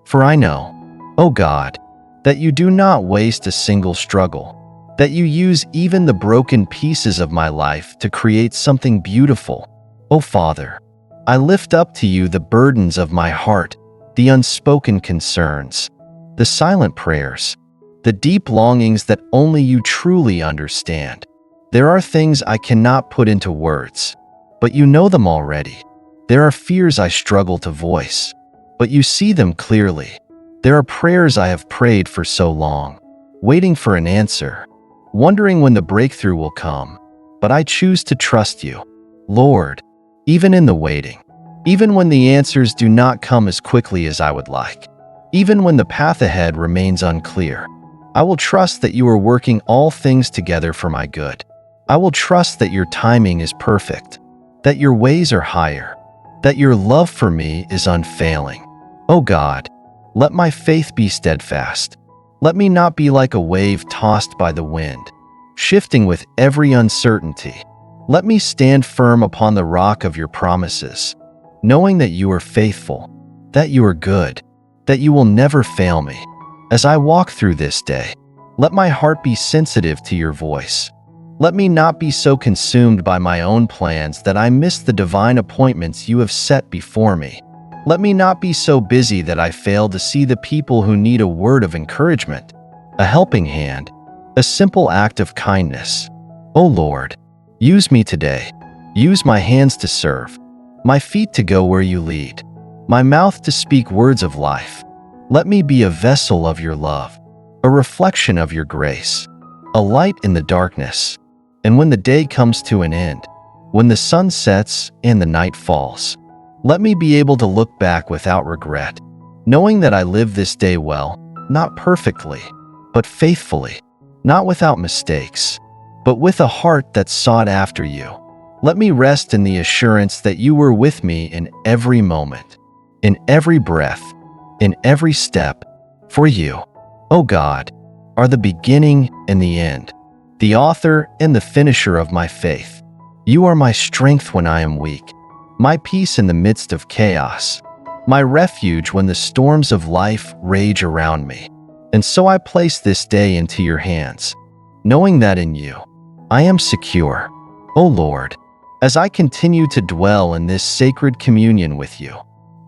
For I know, O God, that you do not waste a single struggle, that you use even the broken pieces of my life to create something beautiful. O Father, I lift up to you the burdens of my heart, the unspoken concerns, the silent prayers, the deep longings that only you truly understand. There are things I cannot put into words, but you know them already. There are fears I struggle to voice, but you see them clearly. There are prayers I have prayed for so long, waiting for an answer, wondering when the breakthrough will come, but I choose to trust you. Lord, even in the waiting, even when the answers do not come as quickly as I would like, even when the path ahead remains unclear, I will trust that you are working all things together for my good. I will trust that your timing is perfect, that your ways are higher, that your love for me is unfailing. O God, let my faith be steadfast. Let me not be like a wave tossed by the wind, shifting with every uncertainty. Let me stand firm upon the rock of your promises, knowing that you are faithful, that you are good, that you will never fail me. As I walk through this day, let my heart be sensitive to your voice. Let me not be so consumed by my own plans that I miss the divine appointments you have set before me. Let me not be so busy that I fail to see the people who need a word of encouragement, a helping hand, a simple act of kindness. O Lord, use me today. Use my hands to serve, my feet to go where you lead, my mouth to speak words of life. Let me be a vessel of your love, a reflection of your grace, a light in the darkness. And when the day comes to an end, when the sun sets and the night falls, let me be able to look back without regret, knowing that I lived this day well, not perfectly, but faithfully, not without mistakes, but with a heart that sought after you. Let me rest in the assurance that you were with me in every moment, in every breath, in every step. For you, O God, are the beginning and the end, the author and the finisher of my faith. You are my strength when I am weak, my peace in the midst of chaos, my refuge when the storms of life rage around me. And so I place this day into your hands, knowing that in you I am secure, O Lord, as I continue to dwell in this sacred communion with you.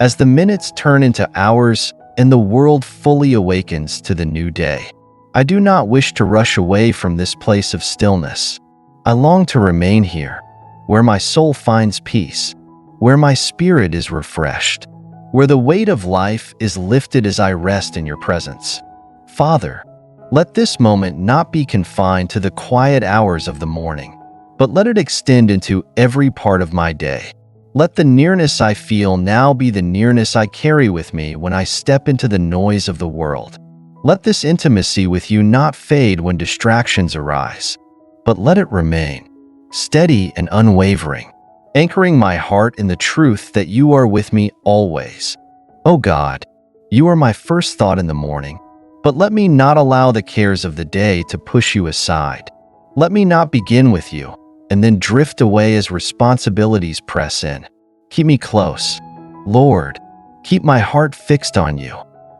As the minutes turn into hours and the world fully awakens to the new day, I do not wish to rush away from this place of stillness. I long to remain here, where my soul finds peace, where my spirit is refreshed, where the weight of life is lifted as I rest in your presence. Father, let this moment not be confined to the quiet hours of the morning, but let it extend into every part of my day. Let the nearness I feel now be the nearness I carry with me when I step into the noise of the world. Let this intimacy with you not fade when distractions arise, but let it remain, steady and unwavering, anchoring my heart in the truth that you are with me always. O God, you are my first thought in the morning, but let me not allow the cares of the day to push you aside. Let me not begin with you and then drift away as responsibilities press in. Keep me close, Lord. Keep my heart fixed on you,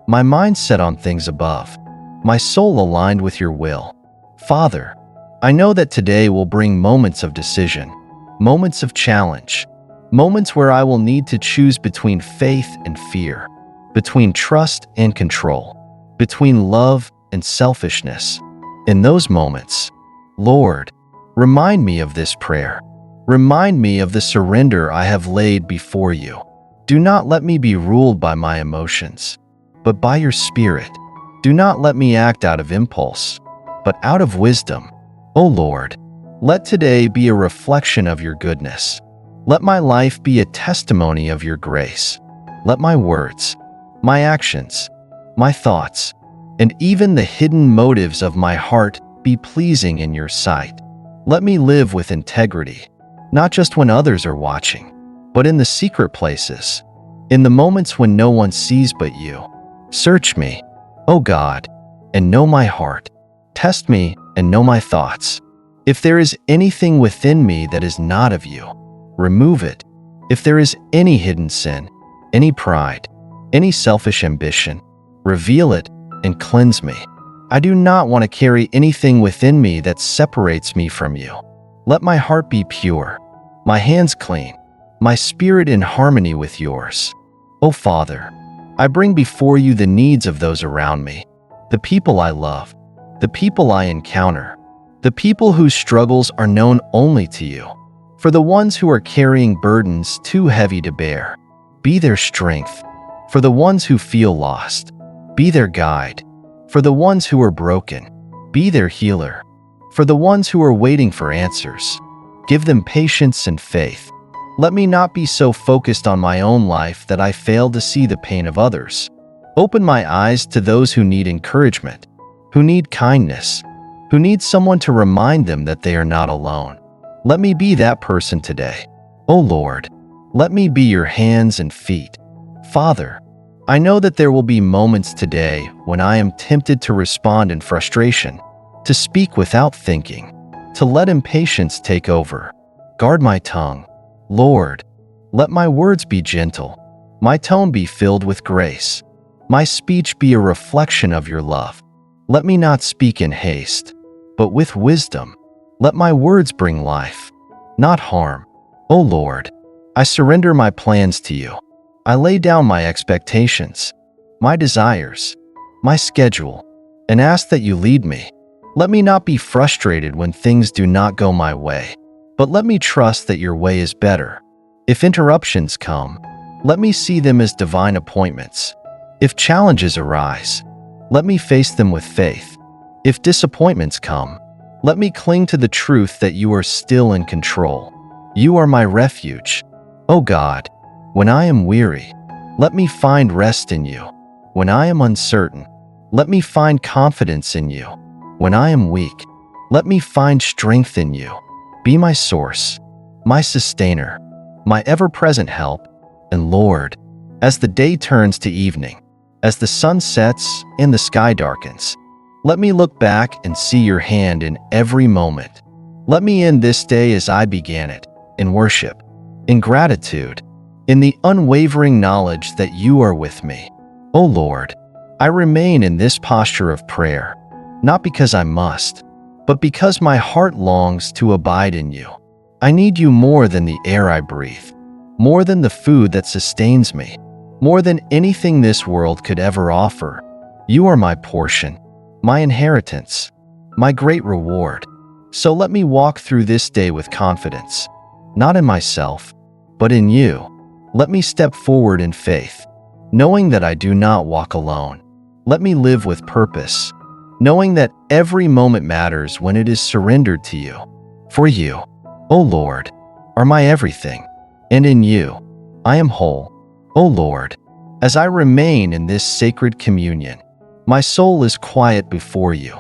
my mind set on things above, my soul aligned with your will. Father, I know that today will bring moments of decision, moments of challenge, moments where I will need to choose between faith and fear, between trust and control, between love and selfishness. In those moments, Lord, remind me of this prayer. Remind me of the surrender I have laid before you. Do not let me be ruled by my emotions, but by your Spirit. Do not let me act out of impulse, but out of wisdom. O Lord, let today be a reflection of your goodness. Let my life be a testimony of your grace. Let my words, my actions, my thoughts, and even the hidden motives of my heart be pleasing in your sight. Let me live with integrity, not just when others are watching, but in the secret places, in the moments when no one sees but you. Search me, O God, and know my heart. Test me and know my thoughts. If there is anything within me that is not of you, remove it. If there is any hidden sin, any pride, any selfish ambition, reveal it and cleanse me. I do not want to carry anything within me that separates me from you. Let my heart be pure, my hands clean, my spirit in harmony with yours. O Father, I bring before you the needs of those around me, the people I love, the people I encounter, the people whose struggles are known only to you. For the ones who are carrying burdens too heavy to bear, be their strength. For the ones who feel lost, be their guide. For the ones who are broken, be their healer. For the ones who are waiting for answers, give them patience and faith. Let me not be so focused on my own life that I fail to see the pain of others. Open my eyes to those who need encouragement, who need kindness, who need someone to remind them that they are not alone. Let me be that person today. O Lord, let me be your hands and feet. Father, I know that there will be moments today when I am tempted to respond in frustration, to speak without thinking, to let impatience take over. Guard my tongue. Lord, let my words be gentle, my tone be filled with grace, my speech be a reflection of your love. Let me not speak in haste, but with wisdom. Let my words bring life, not harm. O Lord, I surrender my plans to you. I lay down my expectations, my desires, my schedule, and ask that you lead me. Let me not be frustrated when things do not go my way, but let me trust that your way is better. If interruptions come, let me see them as divine appointments. If challenges arise, let me face them with faith. If disappointments come, let me cling to the truth that you are still in control. You are my refuge. O God, when I am weary, let me find rest in you. When I am uncertain, let me find confidence in you. When I am weak, let me find strength in you. Be my source, my sustainer, my ever-present help. And Lord, as the day turns to evening, As the sun sets and the sky darkens, let me look back and see your hand in every moment. Let me end this day as I began it, in worship, in gratitude, in the unwavering knowledge that you are with me. O Lord, I remain in this posture of prayer, not because I must, but because my heart longs to abide in you. I need you more than the air I breathe, more than the food that sustains me, more than anything this world could ever offer. You are my portion, my inheritance, my great reward. So let me walk through this day with confidence, not in myself, but in you. Let me step forward in faith, knowing that I do not walk alone. Let me live with purpose, knowing that every moment matters when it is surrendered to you. For you, O Lord, are my everything, and in you, I am whole. O Lord, as I remain in this sacred communion, my soul is quiet before you,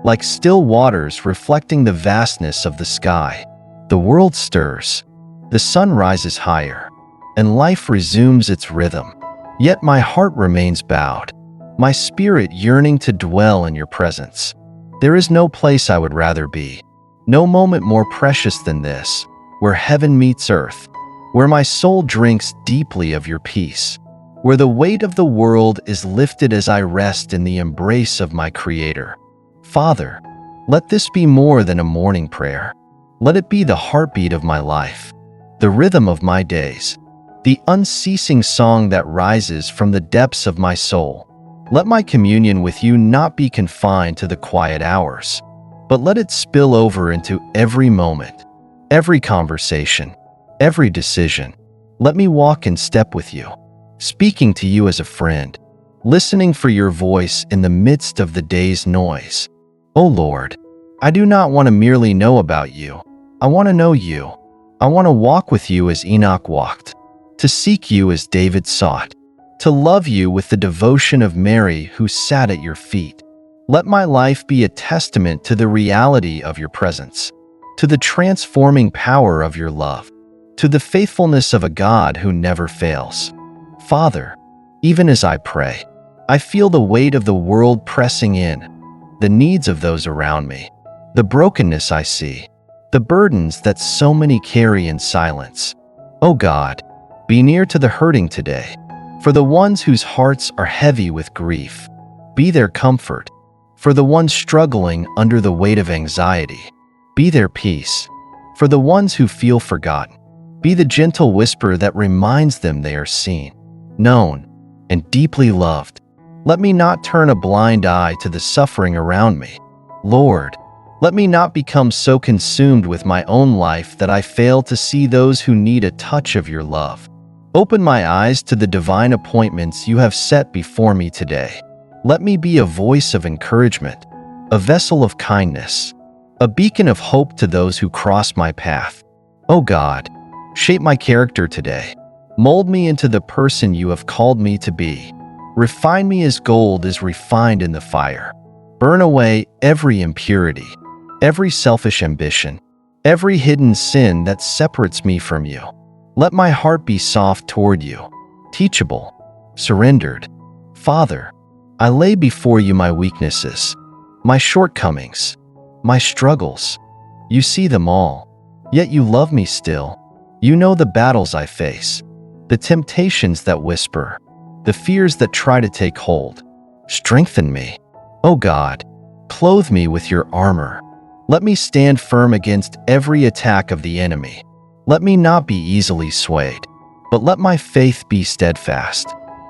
like still waters reflecting the vastness of the sky. The world stirs, the sun rises higher, and life resumes its rhythm. Yet my heart remains bowed, my spirit yearning to dwell in your presence. There is no place I would rather be, no moment more precious than this, where heaven meets earth, where my soul drinks deeply of your peace, where the weight of the world is lifted as I rest in the embrace of my Creator. Father, let this be more than a morning prayer. Let it be the heartbeat of my life, the rhythm of my days, the unceasing song that rises from the depths of my soul. Let my communion with you not be confined to the quiet hours, but let it spill over into every moment, every conversation, every decision. Let me walk in step with you, speaking to you as a friend, listening for your voice in the midst of the day's noise. O Lord, I do not want to merely know about you. I want to know you. I want to walk with you as Enoch walked, to seek you as David sought, to love you with the devotion of Mary who sat at your feet. Let my life be a testament to the reality of your presence, to the transforming power of your love, to the faithfulness of a God who never fails. Father, even as I pray, I feel the weight of the world pressing in, the needs of those around me, the brokenness I see, the burdens that so many carry in silence. O God, be near to the hurting today. For the ones whose hearts are heavy with grief, be their comfort. For the ones struggling under the weight of anxiety, be their peace. For the ones who feel forgotten, be the gentle whisper that reminds them they are seen, known, and deeply loved. Let me not turn a blind eye to the suffering around me. Lord, let me not become so consumed with my own life that I fail to see those who need a touch of your love. Open my eyes to the divine appointments you have set before me today. Let me be a voice of encouragement, a vessel of kindness, a beacon of hope to those who cross my path. O God, shape my character today. Mold me into the person you have called me to be. Refine me as gold is refined in the fire. Burn away every impurity, every selfish ambition, every hidden sin that separates me from you. Let my heart be soft toward you, teachable, surrendered. Father, I lay before you my weaknesses, my shortcomings, my struggles. You see them all, yet you love me still. You know the battles I face, the temptations that whisper, the fears that try to take hold. Strengthen me, O God, clothe me with your armor. Let me stand firm against every attack of the enemy. Let me not be easily swayed, but let my faith be steadfast,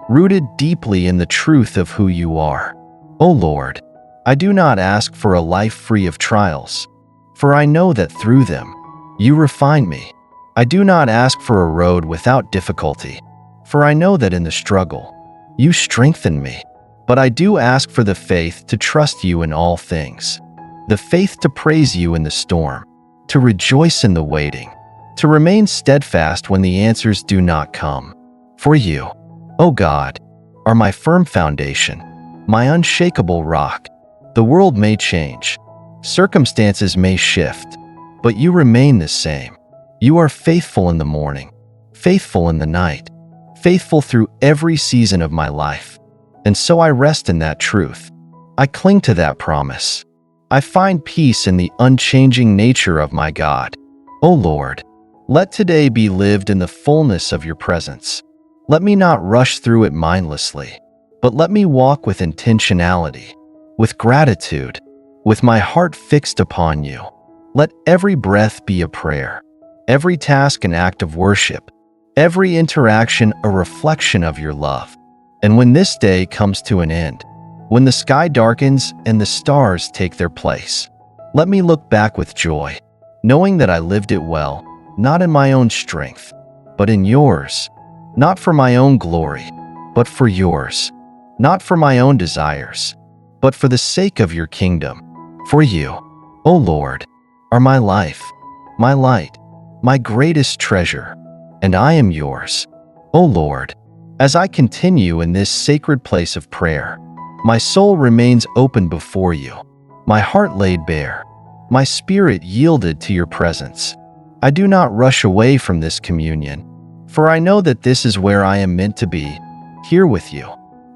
rooted deeply in the truth of who you are. O Lord, I do not ask for a life free of trials, for I know that through them, you refine me. I do not ask for a road without difficulty, for I know that in the struggle, you strengthen me. But I do ask for the faith to trust you in all things, the faith to praise you in the storm, to rejoice in the waiting, to remain steadfast when the answers do not come. For you, O God, are my firm foundation, my unshakable rock. The world may change, circumstances may shift, but you remain the same. You are faithful in the morning, faithful in the night, faithful through every season of my life. And so I rest in that truth. I cling to that promise. I find peace in the unchanging nature of my God. O Lord, let today be lived in the fullness of your presence. Let me not rush through it mindlessly, but let me walk with intentionality, with gratitude, with my heart fixed upon you. Let every breath be a prayer, every task an act of worship, every interaction a reflection of your love. And when this day comes to an end, when the sky darkens and the stars take their place, let me look back with joy, knowing that I lived it well, not in my own strength, but in yours, not for my own glory, but for yours, not for my own desires, but for the sake of your kingdom. For you, O Lord, are my life, my light, my greatest treasure, and I am yours. O Lord, as I continue in this sacred place of prayer, my soul remains open before you, my heart laid bare, my spirit yielded to your presence. I do not rush away from this communion, for I know that this is where I am meant to be, here with you,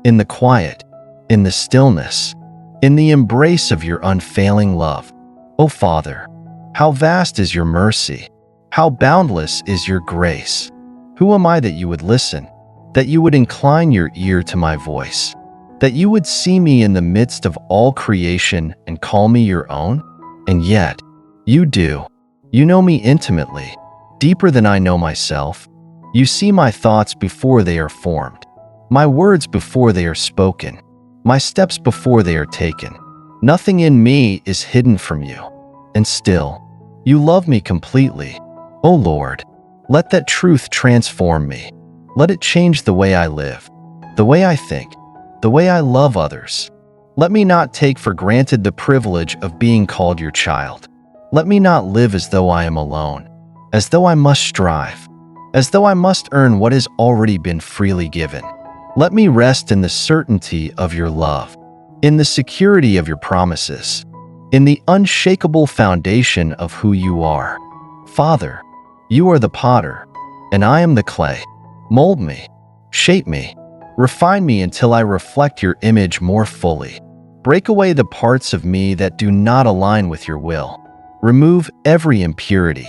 in the quiet, in the stillness, in the embrace of your unfailing love. O Father, how vast is your mercy, how boundless is your grace. Who am I that you would listen, that you would incline your ear to my voice, that you would see me in the midst of all creation and call me your own? And yet, you do. You know me intimately, deeper than I know myself. You see my thoughts before they are formed, my words before they are spoken, my steps before they are taken. Nothing in me is hidden from you. And still, you love me completely. O Lord, let that truth transform me. Let it change the way I live, the way I think, the way I love others. Let me not take for granted the privilege of being called your child. Let me not live as though I am alone, as though I must strive, as though I must earn what has already been freely given. Let me rest in the certainty of your love, in the security of your promises, in the unshakable foundation of who you are. Father, you are the potter, and I am the clay. Mold me, shape me, refine me until I reflect your image more fully. Break away the parts of me that do not align with your will. Remove every impurity,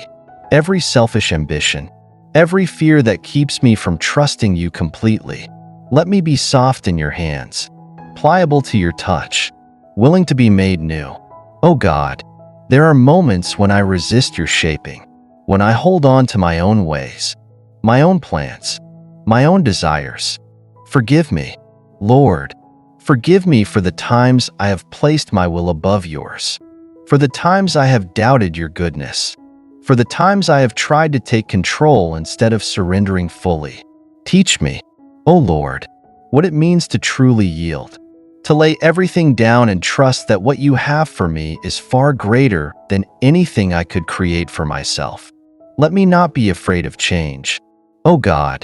every selfish ambition, every fear that keeps me from trusting you completely. Let me be soft in your hands, pliable to your touch, willing to be made new. O God, there are moments when I resist your shaping, when I hold on to my own ways, my own plans, my own desires. Forgive me, Lord. Forgive me for the times I have placed my will above yours, for the times I have doubted your goodness, for the times I have tried to take control instead of surrendering fully. Teach me, O Lord, what it means to truly yield, to lay everything down and trust that what you have for me is far greater than anything I could create for myself. Let me not be afraid of change, O God,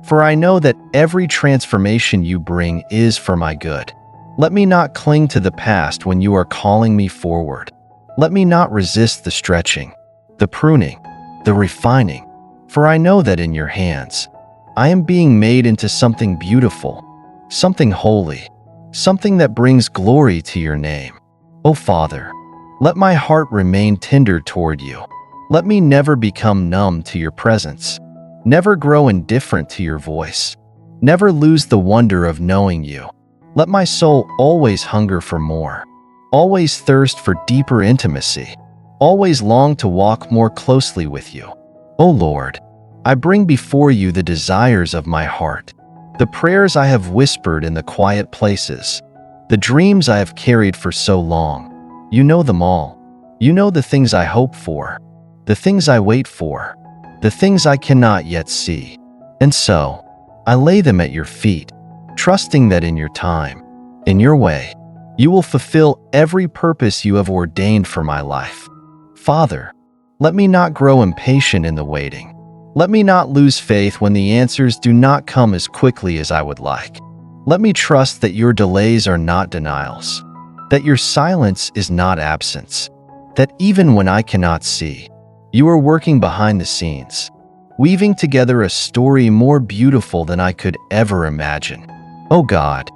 for I know that every transformation you bring is for my good. Let me not cling to the past when you are calling me forward. Let me not resist the stretching, the pruning, the refining, for I know that in your hands, I am being made into something beautiful, something holy, something that brings glory to your name. O Father, let my heart remain tender toward you. Let me never become numb to your presence, never grow indifferent to your voice, never lose the wonder of knowing you. Let my soul always hunger for more, always thirst for deeper intimacy, always long to walk more closely with you. O Lord, I bring before you the desires of my heart, the prayers I have whispered in the quiet places, the dreams I have carried for so long. You know them all. You know the things I hope for, the things I wait for, the things I cannot yet see. And so, I lay them at your feet, trusting that in your time, in your way, you will fulfill every purpose you have ordained for my life. Father, let me not grow impatient in the waiting. Let me not lose faith when the answers do not come as quickly as I would like. Let me trust that your delays are not denials, that your silence is not absence, that even when I cannot see, you are working behind the scenes, weaving together a story more beautiful than I could ever imagine. O God,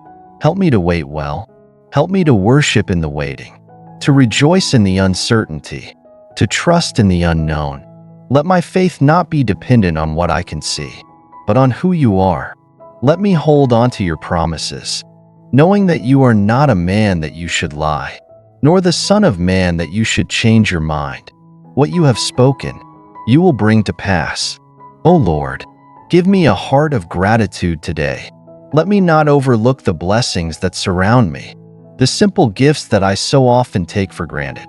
Help me to wait well. Help me to worship in the waiting, to rejoice in the uncertainty, to trust in the unknown. Let my faith not be dependent on what I can see, but on who you are. Let me hold on to your promises, knowing that you are not a man that you should lie, nor the son of man that you should change your mind. What you have spoken, you will bring to pass. O Lord, give me a heart of gratitude today. Let me not overlook the blessings that surround me, the simple gifts that I so often take for granted.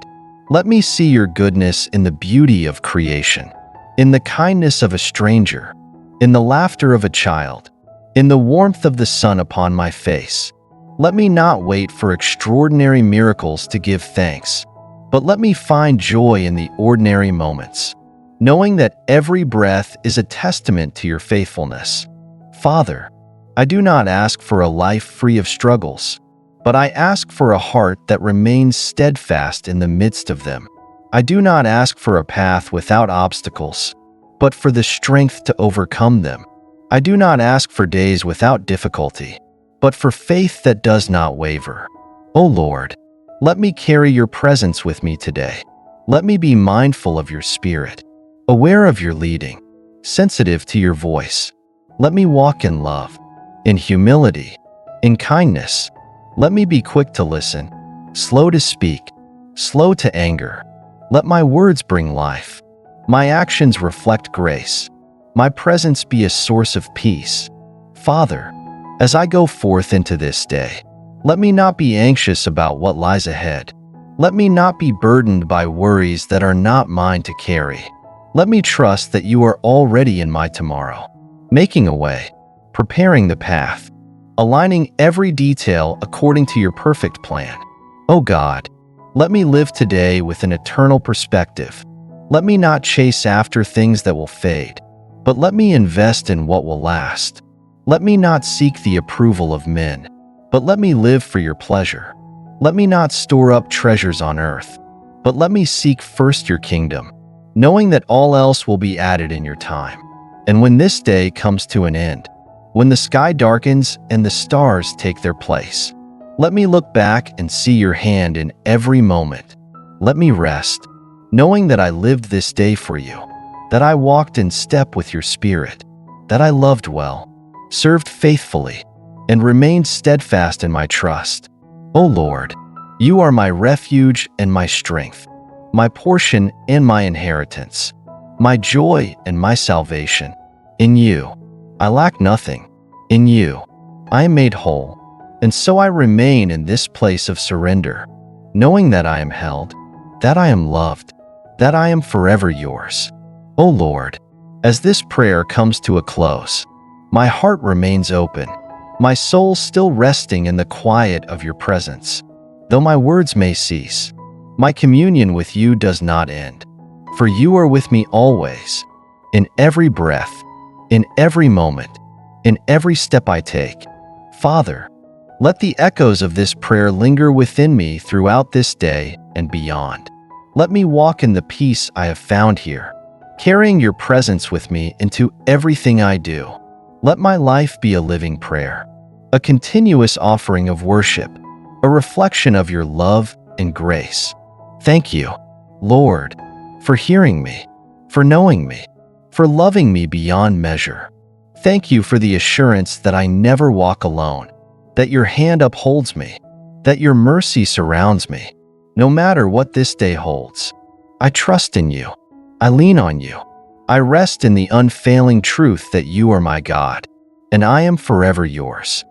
Let me see your goodness in the beauty of creation, in the kindness of a stranger, in the laughter of a child, in the warmth of the sun upon my face. Let me not wait for extraordinary miracles to give thanks, but let me find joy in the ordinary moments, knowing that every breath is a testament to your faithfulness. Father, I do not ask for a life free of struggles, but I ask for a heart that remains steadfast in the midst of them. I do not ask for a path without obstacles, but for the strength to overcome them. I do not ask for days without difficulty, but for faith that does not waver. O Lord, let me carry your presence with me today. Let me be mindful of your spirit, aware of your leading, sensitive to your voice. Let me walk in love, in humility, in kindness. Let me be quick to listen, slow to speak, slow to anger. Let my words bring life, my actions reflect grace, my presence be a source of peace. Father, as I go forth into this day, let me not be anxious about what lies ahead. Let me not be burdened by worries that are not mine to carry. Let me trust that you are already in my tomorrow, making a way, preparing the path, aligning every detail according to your perfect plan. O God, let me live today with an eternal perspective. Let me not chase after things that will fade, but let me invest in what will last. Let me not seek the approval of men, but let me live for your pleasure. Let me not store up treasures on earth, but let me seek first your kingdom, knowing that all else will be added in your time. And when this day comes to an end, when the sky darkens and the stars take their place, let me look back and see your hand in every moment. Let me rest, knowing that I lived this day for you, that I walked in step with your spirit, that I loved well, served faithfully, and remained steadfast in my trust. O Lord, you are my refuge and my strength, my portion and my inheritance, my joy and my salvation. In you, I lack nothing. In you, I am made whole, and so I remain in this place of surrender, knowing that I am held, that I am loved, that I am forever yours. O Lord, as this prayer comes to a close, my heart remains open, my soul still resting in the quiet of your presence. Though my words may cease, my communion with you does not end, for you are with me always, in every breath, in every moment, in every step I take. Father, let the echoes of this prayer linger within me throughout this day and beyond. Let me walk in the peace I have found here, carrying your presence with me into everything I do. Let my life be a living prayer, a continuous offering of worship, a reflection of your love and grace. Thank you, Lord, for hearing me, for knowing me, for loving me beyond measure. Thank you for the assurance that I never walk alone, that your hand upholds me, that your mercy surrounds me, no matter what this day holds. I trust in you. I lean on you. I rest in the unfailing truth that you are my God, and I am forever yours.